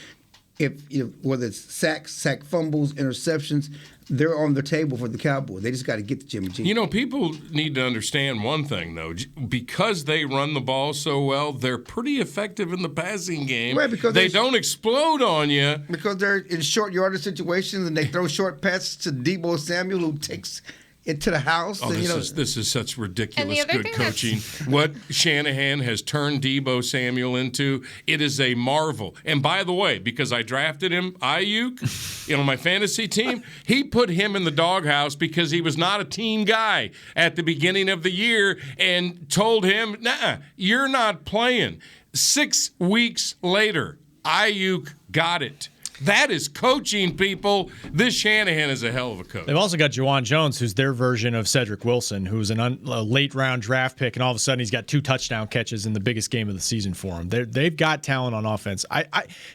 [SPEAKER 4] if whether it's sacks, sack fumbles, interceptions, they're on the table for the Cowboys. They just got to get to Jimmy G.
[SPEAKER 3] You know, people need to understand one thing, though. Because they run the ball so well, they're pretty effective in the passing game.
[SPEAKER 4] Right, because
[SPEAKER 3] they don't explode on you.
[SPEAKER 4] Because they're in short yardage situations and they throw short passes to Deebo Samuel, who takes it to the house.
[SPEAKER 3] Oh,
[SPEAKER 4] and,
[SPEAKER 3] this is such ridiculous
[SPEAKER 6] And the other
[SPEAKER 3] good
[SPEAKER 6] thing
[SPEAKER 3] coaching. What Shanahan has turned Deebo Samuel into, it is a marvel. And by the way, because I drafted him, Ayuk, on my fantasy team, he put him in the doghouse because he was not a team guy at the beginning of the year and told him, nah, you're not playing. 6 weeks later, Ayuk got it. That is coaching, people. This Shanahan is a hell of a coach.
[SPEAKER 5] They've also got Juwan Jones, who's their version of Cedric Wilson, who's a late-round draft pick, and all of a sudden he's got 2 touchdown catches in the biggest game of the season for him. They've got talent on offense.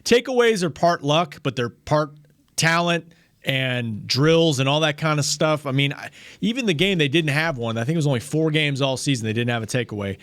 [SPEAKER 5] Takeaways are part luck, but they're part talent and drills and all that kind of stuff. I mean, even the game they didn't have one. I think it was only 4 games all season they didn't have a takeaway.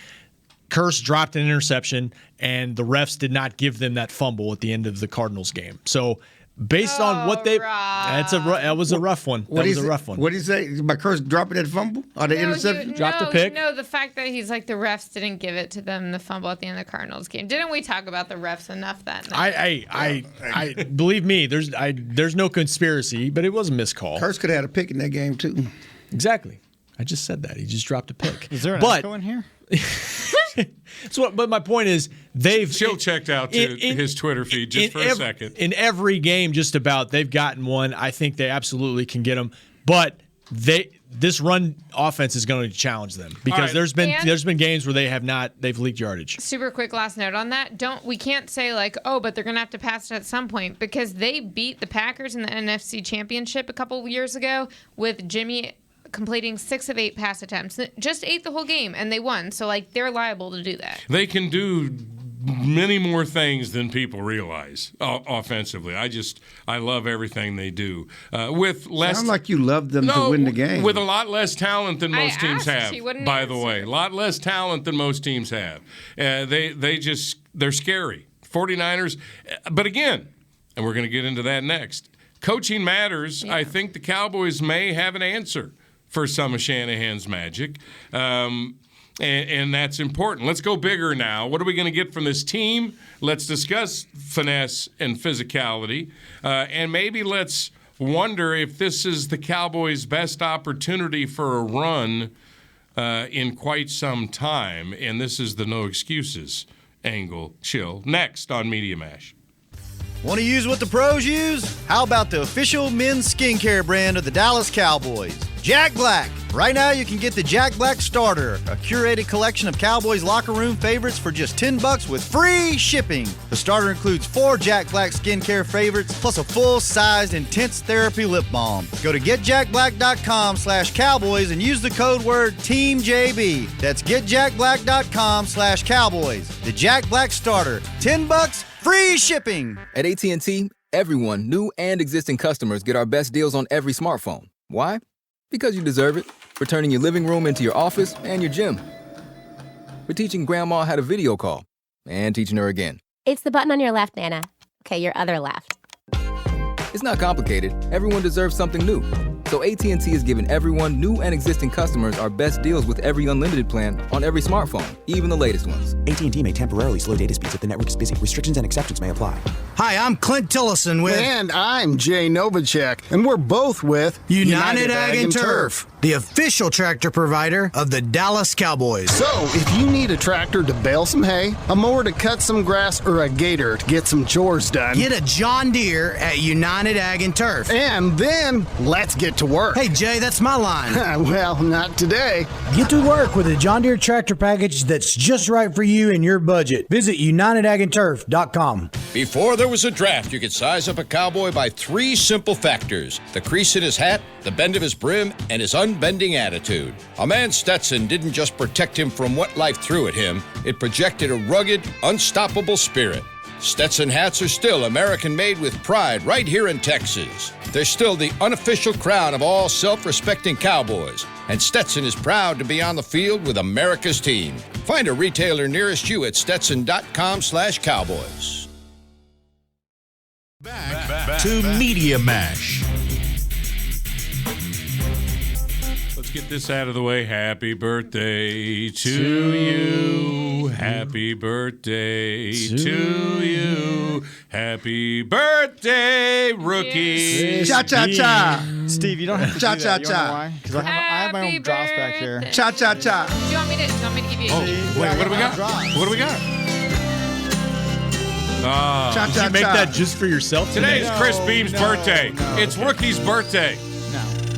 [SPEAKER 5] Curse dropped an interception, and the refs did not give them that fumble at the end of the Cardinals game. So based on what they. That was a rough one. That was a rough one.
[SPEAKER 4] What did he say? My curse dropping that fumble or the interception?
[SPEAKER 5] Dropped the pick.
[SPEAKER 6] No, the fact that he's like the refs didn't give it to them, the fumble at the end of the Cardinals game. Didn't we talk about the refs enough that night?
[SPEAKER 5] I believe me. There's no conspiracy, but it was a missed call.
[SPEAKER 4] Curse could have had a pick in that game too.
[SPEAKER 5] Exactly. I just said that. He just dropped a pick.
[SPEAKER 14] Is there an echo in here?
[SPEAKER 5] But my point is,
[SPEAKER 3] Chill checked out to his Twitter feed just for a second.
[SPEAKER 5] In every game, just about, they've gotten one. I think they absolutely can get them. But this run offense is going to challenge them because there's been games where they've leaked yardage.
[SPEAKER 6] Super quick last note on that. We can't say like, but they're going to have to pass it at some point because they beat the Packers in the NFC Championship a couple of years ago with Jimmy completing 6 of 8 pass attempts. Just 8 the whole game, and they won. So, they're liable to do that.
[SPEAKER 3] They can do many more things than people realize offensively. I love everything they do. With less,
[SPEAKER 4] sound like you love them to win the game.
[SPEAKER 3] With a lot less talent than most teams have. By the way, a lot less talent than most teams have. They're scary. 49ers, but again, and we're going to get into that next. Coaching matters. Yeah. I think the Cowboys may have an answer for some of Shanahan's magic, and that's important. Let's go bigger now. What are we going to get from this team? Let's discuss finesse and physicality, and maybe let's wonder if this is the Cowboys' best opportunity for a run in quite some time, and this is the no excuses angle. Chill. Next on Media Mash.
[SPEAKER 14] Want to use what the pros use? How about the official men's skincare brand of the Dallas Cowboys, Jack Black. Right now you can get the Jack Black Starter, a curated collection of Cowboys locker room favorites for just $10 with free shipping. The starter includes 4 Jack Black skincare favorites plus a full-sized intense therapy lip balm. Go to getjackblack.com/Cowboys and use the code word TEAMJB. That's getjackblack.com/Cowboys. The Jack Black Starter, $10, free shipping.
[SPEAKER 7] At AT&T, everyone, new and existing customers, get our best deals on every smartphone. Why? Because you deserve it. For turning your living room into your office and your gym. For teaching Grandma how to video call and teaching her again.
[SPEAKER 15] It's the button on your left, Nana. Okay, your other left.
[SPEAKER 7] It's not complicated. Everyone deserves something new. So AT&T is giving everyone, new and existing customers, our best deals with every unlimited plan on every smartphone, even the latest ones.
[SPEAKER 16] AT&T may temporarily slow data speeds if the network is busy. Restrictions and exceptions may apply.
[SPEAKER 17] Hi, I'm Clint Tillison with...
[SPEAKER 18] And I'm Jay Novacek, and we're both with...
[SPEAKER 17] United Ag and Turf, the official tractor provider of the Dallas Cowboys.
[SPEAKER 18] So, if you need a tractor to bale some hay, a mower to cut some grass, or a gator to get some chores done...
[SPEAKER 17] Get a John Deere at United Ag and Turf.
[SPEAKER 18] And then, let's get to work.
[SPEAKER 17] Hey, Jay, that's my line.
[SPEAKER 18] Well, not today.
[SPEAKER 19] Get to work with a John Deere tractor package that's just right for you and your budget. Visit UnitedAgAndTurf.com.
[SPEAKER 12] Before there was a draft, you could size up a cowboy by 3 simple factors: the crease in his hat, the bend of his brim, and his unbending attitude. A man's Stetson didn't just protect him from what life threw at him, it projected a rugged, unstoppable spirit. Stetson hats are still American-made with pride right here in Texas. They're still the unofficial crown of all self-respecting cowboys, and Stetson is proud to be on the field with America's team. Find a retailer nearest you at stetson.com/cowboys.
[SPEAKER 1] Back to Media Mash.
[SPEAKER 3] Let's get this out of the way. Happy birthday to you. Happy birthday to you. Happy birthday, rookie.
[SPEAKER 4] Cha-cha-cha.
[SPEAKER 14] Steve, you don't have to do that. You know why? Because I have my own drops back here.
[SPEAKER 4] Cha-cha-cha.
[SPEAKER 6] Do you want me to give you a
[SPEAKER 3] Wait, what do we got? What do we got?
[SPEAKER 5] Did you make that just for yourself today?
[SPEAKER 3] Today's Chris Beam's birthday. It's Rookie's birthday.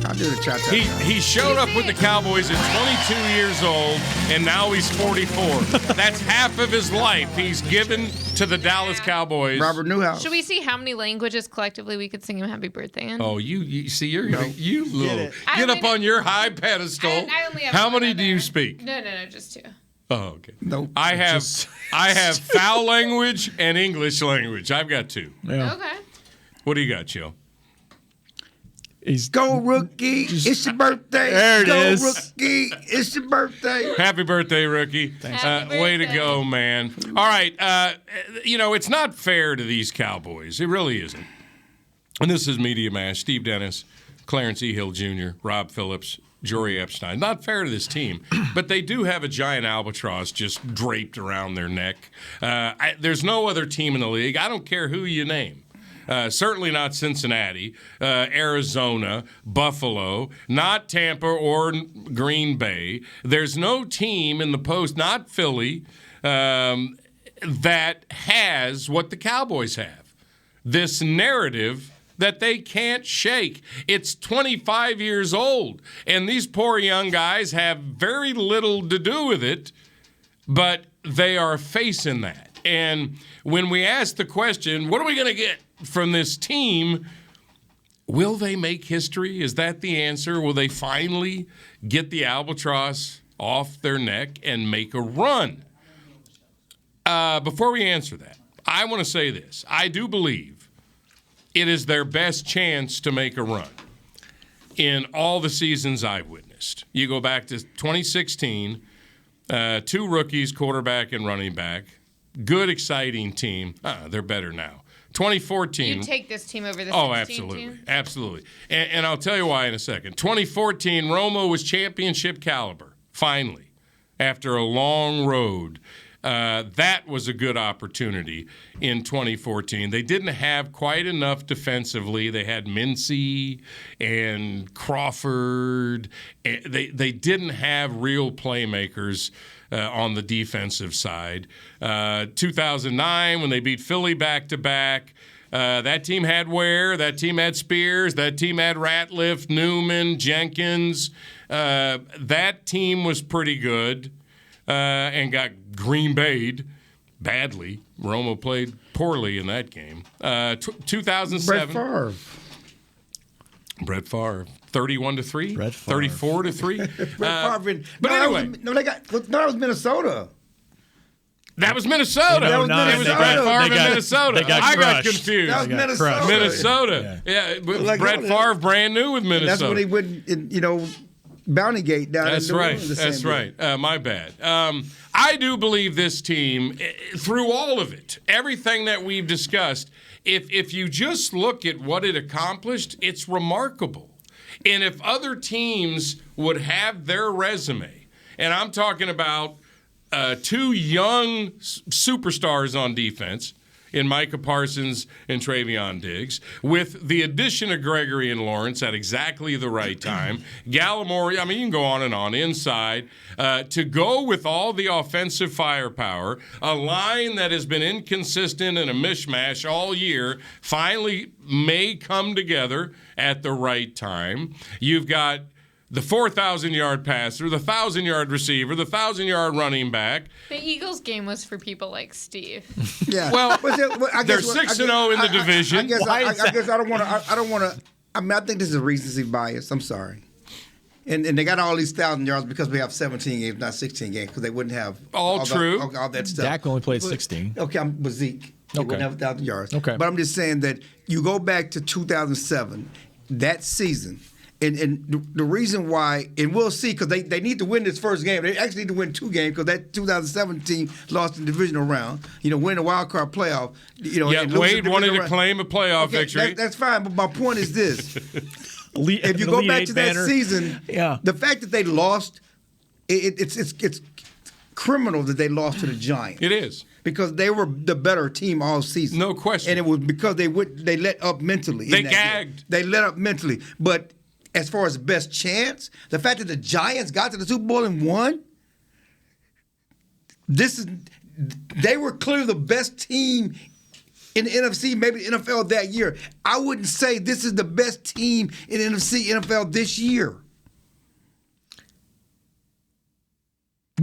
[SPEAKER 4] I'll do the cha-cha.
[SPEAKER 3] He showed up with the Cowboys at 22 years old, and now he's 44. That's half of his life he's given to the Dallas Cowboys.
[SPEAKER 4] Robert Newhouse.
[SPEAKER 6] Should we see how many languages collectively we could sing him happy birthday in?
[SPEAKER 3] Oh, you see, you little get up on your high pedestal.
[SPEAKER 6] I only have
[SPEAKER 3] how many do you speak?
[SPEAKER 6] No, just 2.
[SPEAKER 3] Oh, okay.
[SPEAKER 4] Nope.
[SPEAKER 3] I have foul language and English language. I've got 2.
[SPEAKER 5] Yeah.
[SPEAKER 6] Okay.
[SPEAKER 3] What do you got, Chill?
[SPEAKER 4] Go, Rookie. It's your birthday.
[SPEAKER 5] There it is.
[SPEAKER 4] Go, Rookie. It's your birthday.
[SPEAKER 3] Happy birthday, Rookie. Way to go, man. All right. It's not fair to these Cowboys. It really isn't. And this is Media Mash. Steve Dennis, Clarence E. Hill Jr., Rob Phillips, Jori Epstein. Not fair to this team, but they do have a giant albatross just draped around their neck. There's no other team in the league. I don't care who you name. Certainly not Cincinnati, Arizona, Buffalo, not Tampa or Green Bay. There's no team in the post, not Philly, that has what the Cowboys have. This narrative that they can't shake. It's 25 years old, and these poor young guys have very little to do with it, but they are facing that. And when we ask the question, what are we going to get from this team? Will they make history? Is that the answer? Will they finally get the albatross off their neck and make a run? Before we answer that, I want to say this. I do believe it is their best chance to make a run in all the seasons I've witnessed. You go back to 2016, 2 rookies, quarterback and running back. Good, exciting team. They're better now. 2014.
[SPEAKER 6] You take this team over the 16
[SPEAKER 3] Oh, absolutely.
[SPEAKER 6] team?
[SPEAKER 3] Absolutely. And I'll tell you why in a second. 2014, Romo was championship caliber, finally, after a long road. That was a good opportunity in 2014. They didn't have quite enough defensively. They had Mincy and Crawford. They didn't have real playmakers on the defensive side. 2009, when they beat Philly back-to-back, that team had Ware, that team had Spears, that team had Ratliff, Newman, Jenkins. That team was pretty good. And got Green Bay'd badly. Romo played poorly in that game. 2007. Brett Favre. 31-3.
[SPEAKER 5] Brett Favre.
[SPEAKER 3] 34-3.
[SPEAKER 4] Brett Favre.
[SPEAKER 3] That
[SPEAKER 4] was Minnesota.
[SPEAKER 3] That was Minnesota.
[SPEAKER 4] That was
[SPEAKER 3] It was Brett Favre in Minnesota. I got confused.
[SPEAKER 4] That was Minnesota.
[SPEAKER 3] Minnesota. Yeah. Brett Favre brand new with Minnesota.
[SPEAKER 4] That's when he went, Bounty Gate down
[SPEAKER 3] That's
[SPEAKER 4] in New
[SPEAKER 3] right.
[SPEAKER 4] Orleans.
[SPEAKER 3] That's right. My bad. I do believe this team, through all of it, everything that we've discussed, if you just look at what it accomplished, it's remarkable. And if other teams would have their resume, and I'm talking about 2 young superstars on defense, in Micah Parsons and Travion Diggs, with the addition of Gregory and Lawrence at exactly the right time. Gallimore, you can go on and on, inside. To go with all the offensive firepower, a line that has been inconsistent and a mishmash all year, finally may come together at the right time. You've got the 4,000-yard passer, the 1,000-yard receiver, the 1,000-yard running back.
[SPEAKER 6] The Eagles game was for people like Steve.
[SPEAKER 4] Yeah.
[SPEAKER 3] Well, they're 6-0 in the division.
[SPEAKER 4] I guess I don't want to. I think this is a recency bias. I'm sorry. And they got all these 1,000 yards because we have 17 games, not 16 games, because they wouldn't have all that stuff.
[SPEAKER 5] Dak only played 16.
[SPEAKER 4] Okay, I'm with Zeke. They wouldn't have 1,000 yards.
[SPEAKER 5] Okay.
[SPEAKER 4] But I'm just saying that you go back to 2007, that season. And the reason why, and we'll see, because they need to win this first game. They actually need to win 2 games because that 2017 lost in the divisional round. Win the wild card playoff.
[SPEAKER 3] Wade wanted to claim a playoff victory.
[SPEAKER 4] That's fine, but my point is this: if you go back to that season, the fact that they lost, it's criminal that they lost to the Giants.
[SPEAKER 3] It is.
[SPEAKER 4] Because they were the better team all season.
[SPEAKER 3] No question.
[SPEAKER 4] And it was because they let up mentally.
[SPEAKER 3] They gagged.
[SPEAKER 4] They let up mentally, but. As far as best chance, the fact that the Giants got to the Super Bowl and won, they were clearly the best team in the NFC, maybe the NFL that year. I wouldn't say this is the best team in the NFC, NFL this year.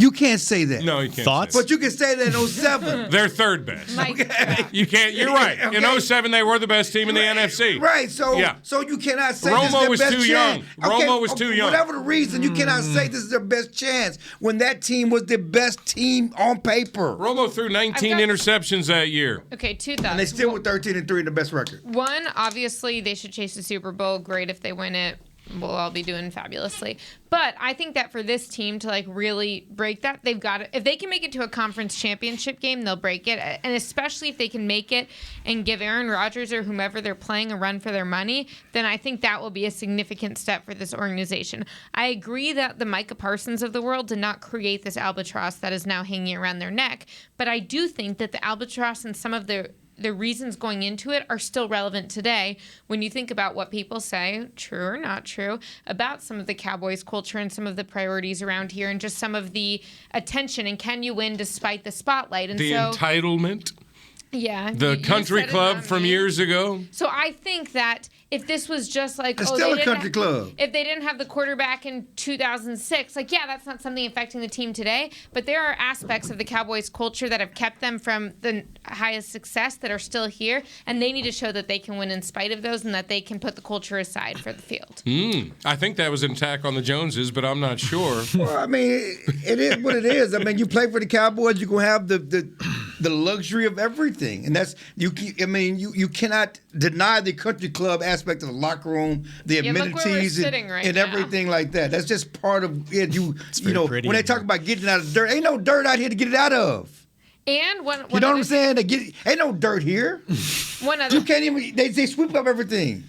[SPEAKER 4] You can't say that.
[SPEAKER 3] No, you can't.
[SPEAKER 5] Thoughts?
[SPEAKER 3] Say
[SPEAKER 4] but you can say that in 07.
[SPEAKER 3] They're third best.
[SPEAKER 4] Okay.
[SPEAKER 3] You can't. You're right.
[SPEAKER 4] Okay.
[SPEAKER 3] In 07, they were the best team in the NFC.
[SPEAKER 4] Right. So you cannot say
[SPEAKER 3] Romo
[SPEAKER 4] this is their
[SPEAKER 3] was
[SPEAKER 4] best
[SPEAKER 3] too
[SPEAKER 4] chance.
[SPEAKER 3] young. Romo was too young.
[SPEAKER 4] Whatever the reason, you cannot say this is their best chance when that team was the best team on paper.
[SPEAKER 3] Romo threw 19 interceptions that year.
[SPEAKER 6] Okay, 2 thoughts.
[SPEAKER 4] And they still were 13-3 in the best record.
[SPEAKER 6] One, obviously, they should chase the Super Bowl. Great if they win it. we'll all be doing fabulously. But I think that for this team to really break that, they've got it. If they can make it to a conference championship game, they'll break it. And especially if they can make it and give Aaron Rodgers or whomever they're playing a run for their money, then I think that will be a significant step for this organization. I agree that the Micah Parsons of the world did not create this albatross that is now hanging around their neck. But I do think that the albatross and some of the reasons going into it are still relevant today when you think about what people say, true or not true, about some of the Cowboys culture and some of the priorities around here and just some of the attention and can you win despite the spotlight. And
[SPEAKER 3] the entitlement.
[SPEAKER 6] Yeah.
[SPEAKER 3] The country club from years ago.
[SPEAKER 6] So I think that if this was just
[SPEAKER 4] it's still a country club.
[SPEAKER 6] If they didn't have the quarterback in 2006, that's not something affecting the team today. But there are aspects of the Cowboys culture that have kept them from the highest success that are still here, and they need to show that they can win in spite of those and that they can put the culture aside for the field.
[SPEAKER 3] I think that was an attack on the Joneses, but I'm not sure.
[SPEAKER 4] Well, I mean, it is what it is. I mean, you play for the Cowboys, you're gonna have the luxury of everything, and that's you cannot deny the country club aspect of the locker room, the amenities and everything like that. That's just part of it. When they talk about getting out of dirt, ain't no dirt out here to get it out of.
[SPEAKER 6] And
[SPEAKER 4] you know what I'm saying? Ain't no dirt here. You can't even. They sweep up everything.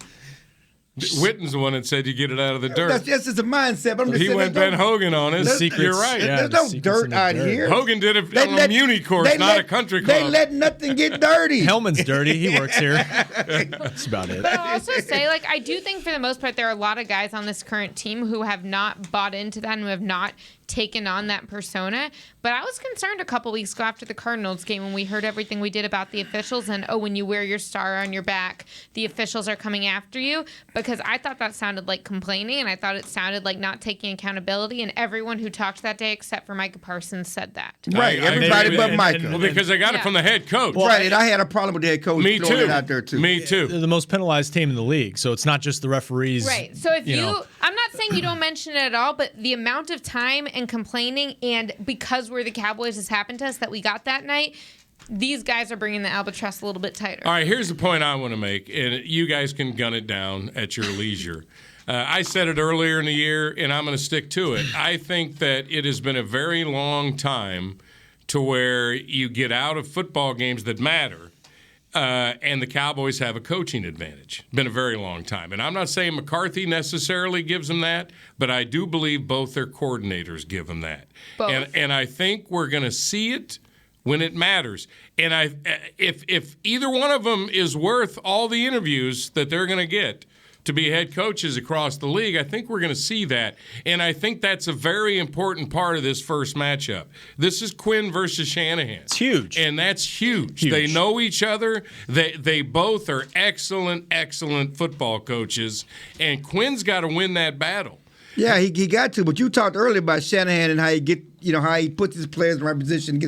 [SPEAKER 3] Witten's the one that said you get it out of the dirt.
[SPEAKER 4] That's just a mindset. But I'm just
[SPEAKER 3] he went Ben Hogan on us. You're right.
[SPEAKER 4] There's no dirt out here.
[SPEAKER 3] Hogan did it on a muni course, not a country club.
[SPEAKER 4] They let nothing get dirty.
[SPEAKER 5] Hellman's dirty. He works here. That's about it.
[SPEAKER 6] But I'll also say, I do think for the most part, there are a lot of guys on this current team who have not bought into that and who have not taken on that persona. But I was concerned a couple weeks ago after the Cardinals game when we heard everything we did about the officials and, when you wear your star on your back, the officials are coming after you, because I thought that sounded like complaining and I thought it sounded like not taking accountability, and everyone who talked that day except for Micah Parsons said that.
[SPEAKER 4] Right, everybody but Micah.
[SPEAKER 3] Well, because they got it from the head coach.
[SPEAKER 4] Well, right, and I had a problem with the head coach throwing it out there too.
[SPEAKER 3] Me too.
[SPEAKER 5] They're the most penalized team in the league, so it's not just the referees.
[SPEAKER 6] Right, so if I'm not saying you don't mention it at all, but the amount of time and complaining, and because we're the Cowboys has happened to us that we got that night, these guys are bringing the albatross a little bit tighter.
[SPEAKER 3] All right, here's the point I want to make, and you guys can gun it down at your leisure. I said it earlier in the year, and I'm going to stick to it. I think that it has been a very long time to where you get out of football games that matter, and the Cowboys have a coaching advantage. Been a very long time. And I'm not saying McCarthy necessarily gives them that, but I do believe both their coordinators give them that.
[SPEAKER 6] Both.
[SPEAKER 3] And I think we're going to see it when it matters. And if either one of them is worth all the interviews that they're going to get to be head coaches across the league, I think we're going to see that. And I think that's a very important part of this first matchup. This is Quinn versus Shanahan.
[SPEAKER 5] It's huge.
[SPEAKER 3] And that's huge. They know each other. They both are excellent, excellent football coaches. And Quinn's got to win that battle.
[SPEAKER 4] Yeah, he got to. But you talked earlier about Shanahan and how he puts his players in the right position.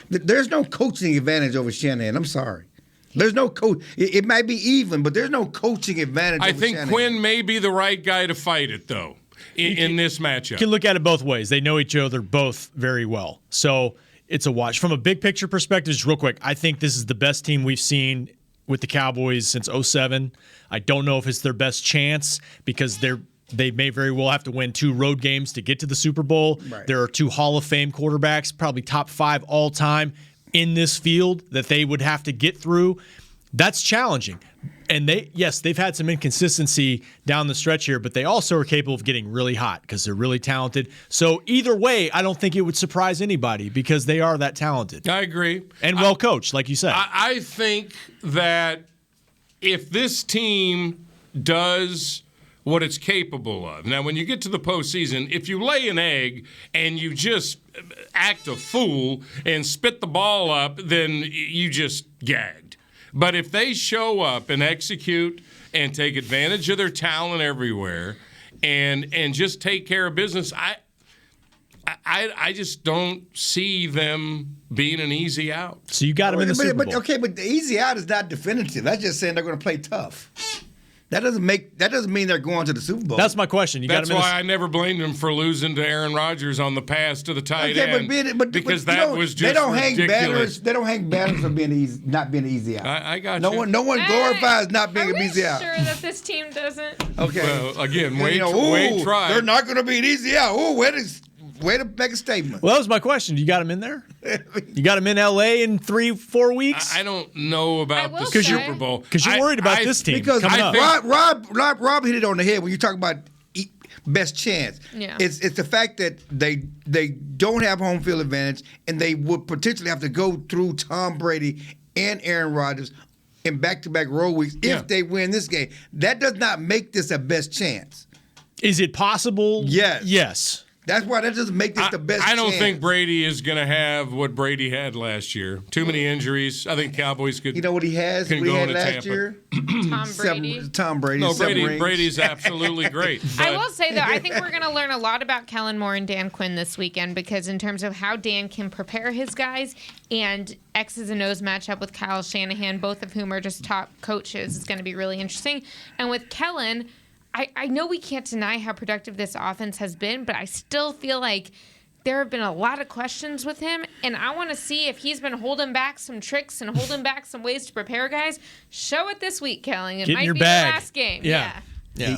[SPEAKER 4] There's no coaching advantage over Shanahan. I'm sorry. There's no coach. It might be even, but there's no coaching advantage.
[SPEAKER 3] I think
[SPEAKER 4] Shanahan.
[SPEAKER 3] Quinn may be the right guy to fight it, though, in this matchup.
[SPEAKER 5] You can look at it both ways. They know each other both very well. So it's a watch. From a big picture perspective, just real quick, I think this is the best team we've seen with the Cowboys since 2007. I don't know if it's their best chance because they may very well have to win 2 road games to get to the Super Bowl.
[SPEAKER 4] Right.
[SPEAKER 5] There are 2 Hall of Fame quarterbacks, probably top 5 all time in this field that they would have to get through. That's challenging. And they've had some inconsistency down the stretch here, but they also are capable of getting really hot because they're really talented. So either way, I don't think it would surprise anybody because they are that talented.
[SPEAKER 3] I agree.
[SPEAKER 5] And well coached, like you said.
[SPEAKER 3] I think that if this team does what it's capable of. Now, when you get to the postseason, if you lay an egg and you just act a fool and spit the ball up, then you just gagged. But if they show up and execute and take advantage of their talent everywhere and just take care of business, I just don't see them being an easy out.
[SPEAKER 5] So you got them in the Super Bowl.
[SPEAKER 4] But the easy out is not definitive. That's just saying they're going to play tough. That doesn't mean they're going to the Super Bowl.
[SPEAKER 5] That's my question.
[SPEAKER 3] That's why I never blamed him for losing to Aaron Rodgers on the pass to the tight end. Because that was just ridiculous.
[SPEAKER 4] They don't hang banners for not being easy out.
[SPEAKER 3] I got
[SPEAKER 4] you. No one glorifies not being easy out.
[SPEAKER 6] Sure that this team doesn't.
[SPEAKER 4] Okay.
[SPEAKER 3] Well, again, Wade tried.
[SPEAKER 4] They're not going to be an easy out. Way to make a statement.
[SPEAKER 5] Well, that was my question. You got him in there? You got him in L.A. in 3-4 weeks?
[SPEAKER 3] I don't know about the Super Bowl.
[SPEAKER 5] Because you're worried about this team.
[SPEAKER 4] Because
[SPEAKER 5] coming up.
[SPEAKER 4] Rob hit it on the head when you talk about best chance.
[SPEAKER 6] Yeah.
[SPEAKER 4] It's the fact that they don't have home field advantage, and they would potentially have to go through Tom Brady and Aaron Rodgers in back-to-back road weeks if they win this game. That does not make this a best chance.
[SPEAKER 5] Is it possible?
[SPEAKER 4] Yes.
[SPEAKER 5] Yes.
[SPEAKER 4] That's why that doesn't make this the best
[SPEAKER 3] I don't
[SPEAKER 4] chance.
[SPEAKER 3] think Brady is going to have what Brady had last year. Too many injuries. I think Cowboys could.
[SPEAKER 4] You know what he has? What he had last year?
[SPEAKER 6] Tom Brady.
[SPEAKER 4] Tom Brady.
[SPEAKER 3] No, Brady's absolutely great.
[SPEAKER 6] I will say, though, I think we're going to learn a lot about Kellen Moore and Dan Quinn this weekend because in terms of how Dan can prepare his guys and X's and O's matchup with Kyle Shanahan, both of whom are just top coaches, is going to be really interesting. And with Kellen, I know we can't deny how productive this offense has been, but I still feel like there have been a lot of questions with him, and I want to see if he's been holding back some tricks and holding back some ways to prepare guys. Show it this week, Kellen. It might be the last game.
[SPEAKER 5] Yeah.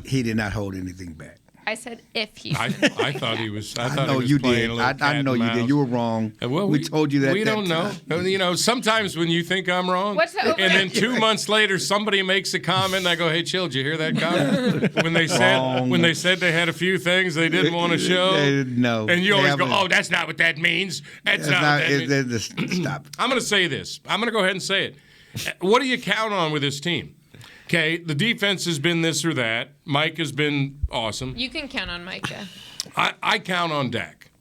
[SPEAKER 4] He did not hold anything back.
[SPEAKER 6] I said if he.
[SPEAKER 3] I thought he was. I
[SPEAKER 4] know you did. I know you did. You were wrong.
[SPEAKER 3] Well,
[SPEAKER 4] we told you that.
[SPEAKER 3] We don't know. You know, sometimes when you think I'm wrong, and then 2 months later somebody makes a comment, and I go, "Hey, chill, did you hear that comment?" when they said they had a few things they didn't want to show.
[SPEAKER 4] No.
[SPEAKER 3] And you always go, "Oh, that's not what that means. That's not what that means."
[SPEAKER 4] Stop.
[SPEAKER 3] I'm going to say this. I'm going to go ahead and say it. What do you count on with this team? Okay, the defense has been this or that. Mike has been awesome.
[SPEAKER 6] You can count on Micah.
[SPEAKER 3] I count on Dak.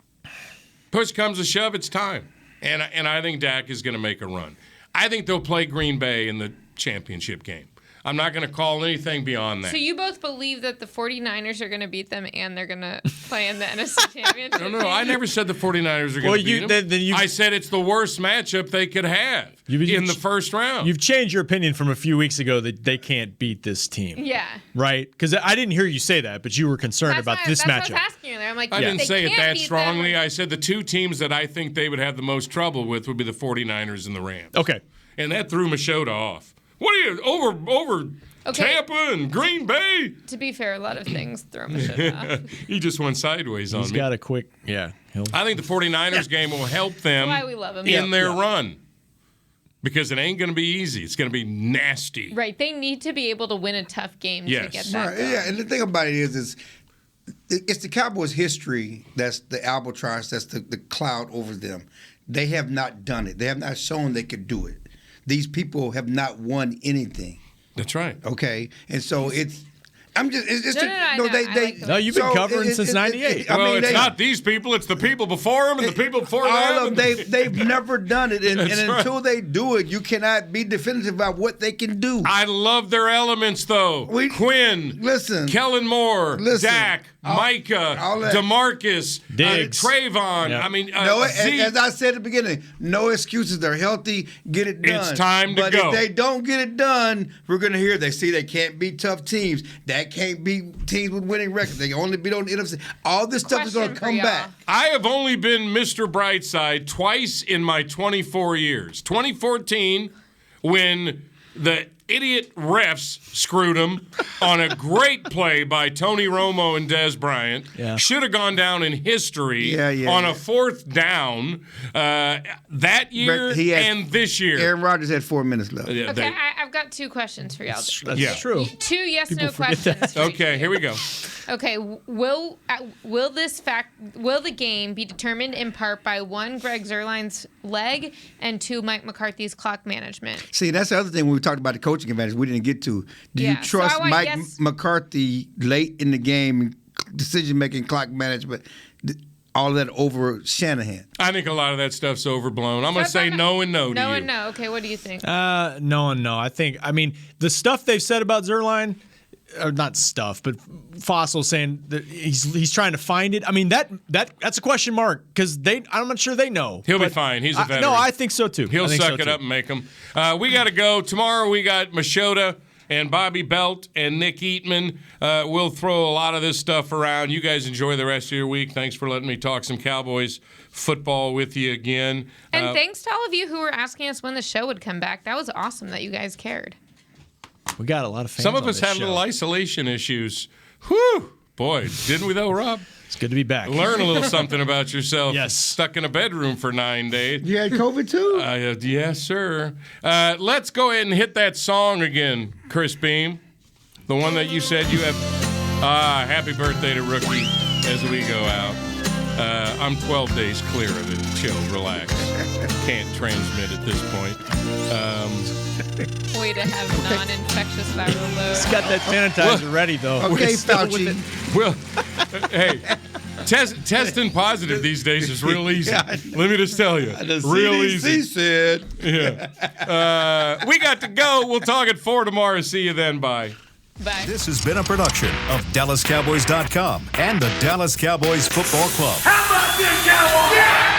[SPEAKER 3] Push comes to shove, it's time. And I think Dak is going to make a run. I think they'll play Green Bay in the championship game. I'm not going to call anything beyond that.
[SPEAKER 6] So you both believe that the 49ers are going to beat them and they're going to play in the NFC Championship?
[SPEAKER 3] No, I never said the 49ers are going to beat them. I said it's the worst matchup they could have in the first round.
[SPEAKER 5] You've changed your opinion from a few weeks ago that they can't beat this team.
[SPEAKER 6] Yeah.
[SPEAKER 5] Right? Because I didn't hear you say that, but you were concerned about this matchup.
[SPEAKER 6] That's what I was asking you there. I'm like,
[SPEAKER 3] I didn't say it that strongly.
[SPEAKER 6] Them.
[SPEAKER 3] I said the two teams that I think they would have the most trouble with would be the 49ers and the Rams.
[SPEAKER 5] Okay.
[SPEAKER 3] And that threw Machota off. What are you, over Tampa and Green Bay?
[SPEAKER 6] To be fair, a lot of things throw Machota off.
[SPEAKER 3] He just went sideways on me.
[SPEAKER 5] He's got a quick,
[SPEAKER 3] I think the 49ers game will help them
[SPEAKER 6] why we love him.
[SPEAKER 3] in their run. Because it ain't going to be easy. It's going to be nasty.
[SPEAKER 6] Right. They need to be able to win a tough game to get that going.
[SPEAKER 4] Yeah, and the thing about it is it's the Cowboys' history that's the albatross, that's the cloud over them. They have not done it. They have not shown they could do it. These people have not won anything.
[SPEAKER 3] That's right.
[SPEAKER 4] Okay, and so it's
[SPEAKER 5] you've been covering since '98.
[SPEAKER 3] It's not these people; it's the people before them and the people before them.
[SPEAKER 4] They've never done it, and until they do it, you cannot be definitive about what they can do.
[SPEAKER 3] I love their elements, though. Quinn, Kellen Moore, Dak, Micah, DeMarcus,
[SPEAKER 5] Diggs,
[SPEAKER 3] Trayvon.
[SPEAKER 4] Yep.
[SPEAKER 3] I mean,
[SPEAKER 4] as I said at the beginning, no excuses. They're healthy. Get it done.
[SPEAKER 3] It's time to
[SPEAKER 4] go. But if they don't get it done, we're going to hear they can't beat tough teams. That can't beat teams with winning records. They can only beat on the NFC. All this stuff is going to come back.
[SPEAKER 3] I have only been Mr. Brightside twice in my 24 years. 2014, when the idiot refs screwed him on a great play by Tony Romo and Des Bryant.
[SPEAKER 5] Yeah.
[SPEAKER 3] Should have gone down in history on a fourth down that year and this year.
[SPEAKER 4] Aaron Rodgers had 4 minutes left.
[SPEAKER 6] Okay, I've got two questions for y'all.
[SPEAKER 5] That's true.
[SPEAKER 6] Two yes/no questions.
[SPEAKER 3] Okay, here we go.
[SPEAKER 6] Okay, will the game be determined in part by 1, Greg Zuerlein's leg, and 2, Mike McCarthy's clock management?
[SPEAKER 4] See, that's the other thing when we talked about the coaching advantage we didn't get to. Do you trust Mike McCarthy late in the game, decision-making, clock management, all of that over Shanahan?
[SPEAKER 3] I think a lot of that stuff's overblown. I'm going to say no and no to you.
[SPEAKER 6] No and no. Okay, what do you think?
[SPEAKER 5] No and no. I mean, the stuff they've said about Zuerlein, or not stuff, but Fossil saying that he's trying to find it. I mean, that's a question mark because I'm not sure they know.
[SPEAKER 3] He'll be fine. He's a veteran.
[SPEAKER 5] No, I think so too.
[SPEAKER 3] He'll suck it up and make them. We got to go. Tomorrow we got Machota and Bobby Belt and Nick Eatman. We'll throw a lot of this stuff around. You guys enjoy the rest of your week. Thanks for letting me talk some Cowboys football with you again.
[SPEAKER 6] And thanks to all of you who were asking us when the show would come back. That was awesome that you guys cared.
[SPEAKER 5] We got a lot of fans.
[SPEAKER 3] Some of us had
[SPEAKER 5] show.
[SPEAKER 3] little isolation issues. Whew. Boy, didn't we though, Rob?
[SPEAKER 5] It's good to be back.
[SPEAKER 3] Learn a little something about yourself.
[SPEAKER 5] Yes.
[SPEAKER 3] Stuck in a bedroom for 9 days.
[SPEAKER 4] You had COVID too?
[SPEAKER 3] Yes, sir. Let's go ahead and hit that song again, Chris Beam. The one that you said you have. Happy birthday to Rookie as we go out. I'm 12 days clear of it. Chill, relax. Can't transmit at this point.
[SPEAKER 6] Way to have non-infectious viral load.
[SPEAKER 5] He's got that sanitizer ready, though.
[SPEAKER 4] Okay, Fauci.
[SPEAKER 3] Well, hey, testing positive these days is real easy. Let me just tell you. Real easy.
[SPEAKER 4] Said.
[SPEAKER 3] Yeah. We got to go. We'll talk at 4 tomorrow. See you then. Bye.
[SPEAKER 6] Bye.
[SPEAKER 1] This has been a production of DallasCowboys.com and the Dallas Cowboys Football Club.
[SPEAKER 2] How about this, Cowboys? Yeah!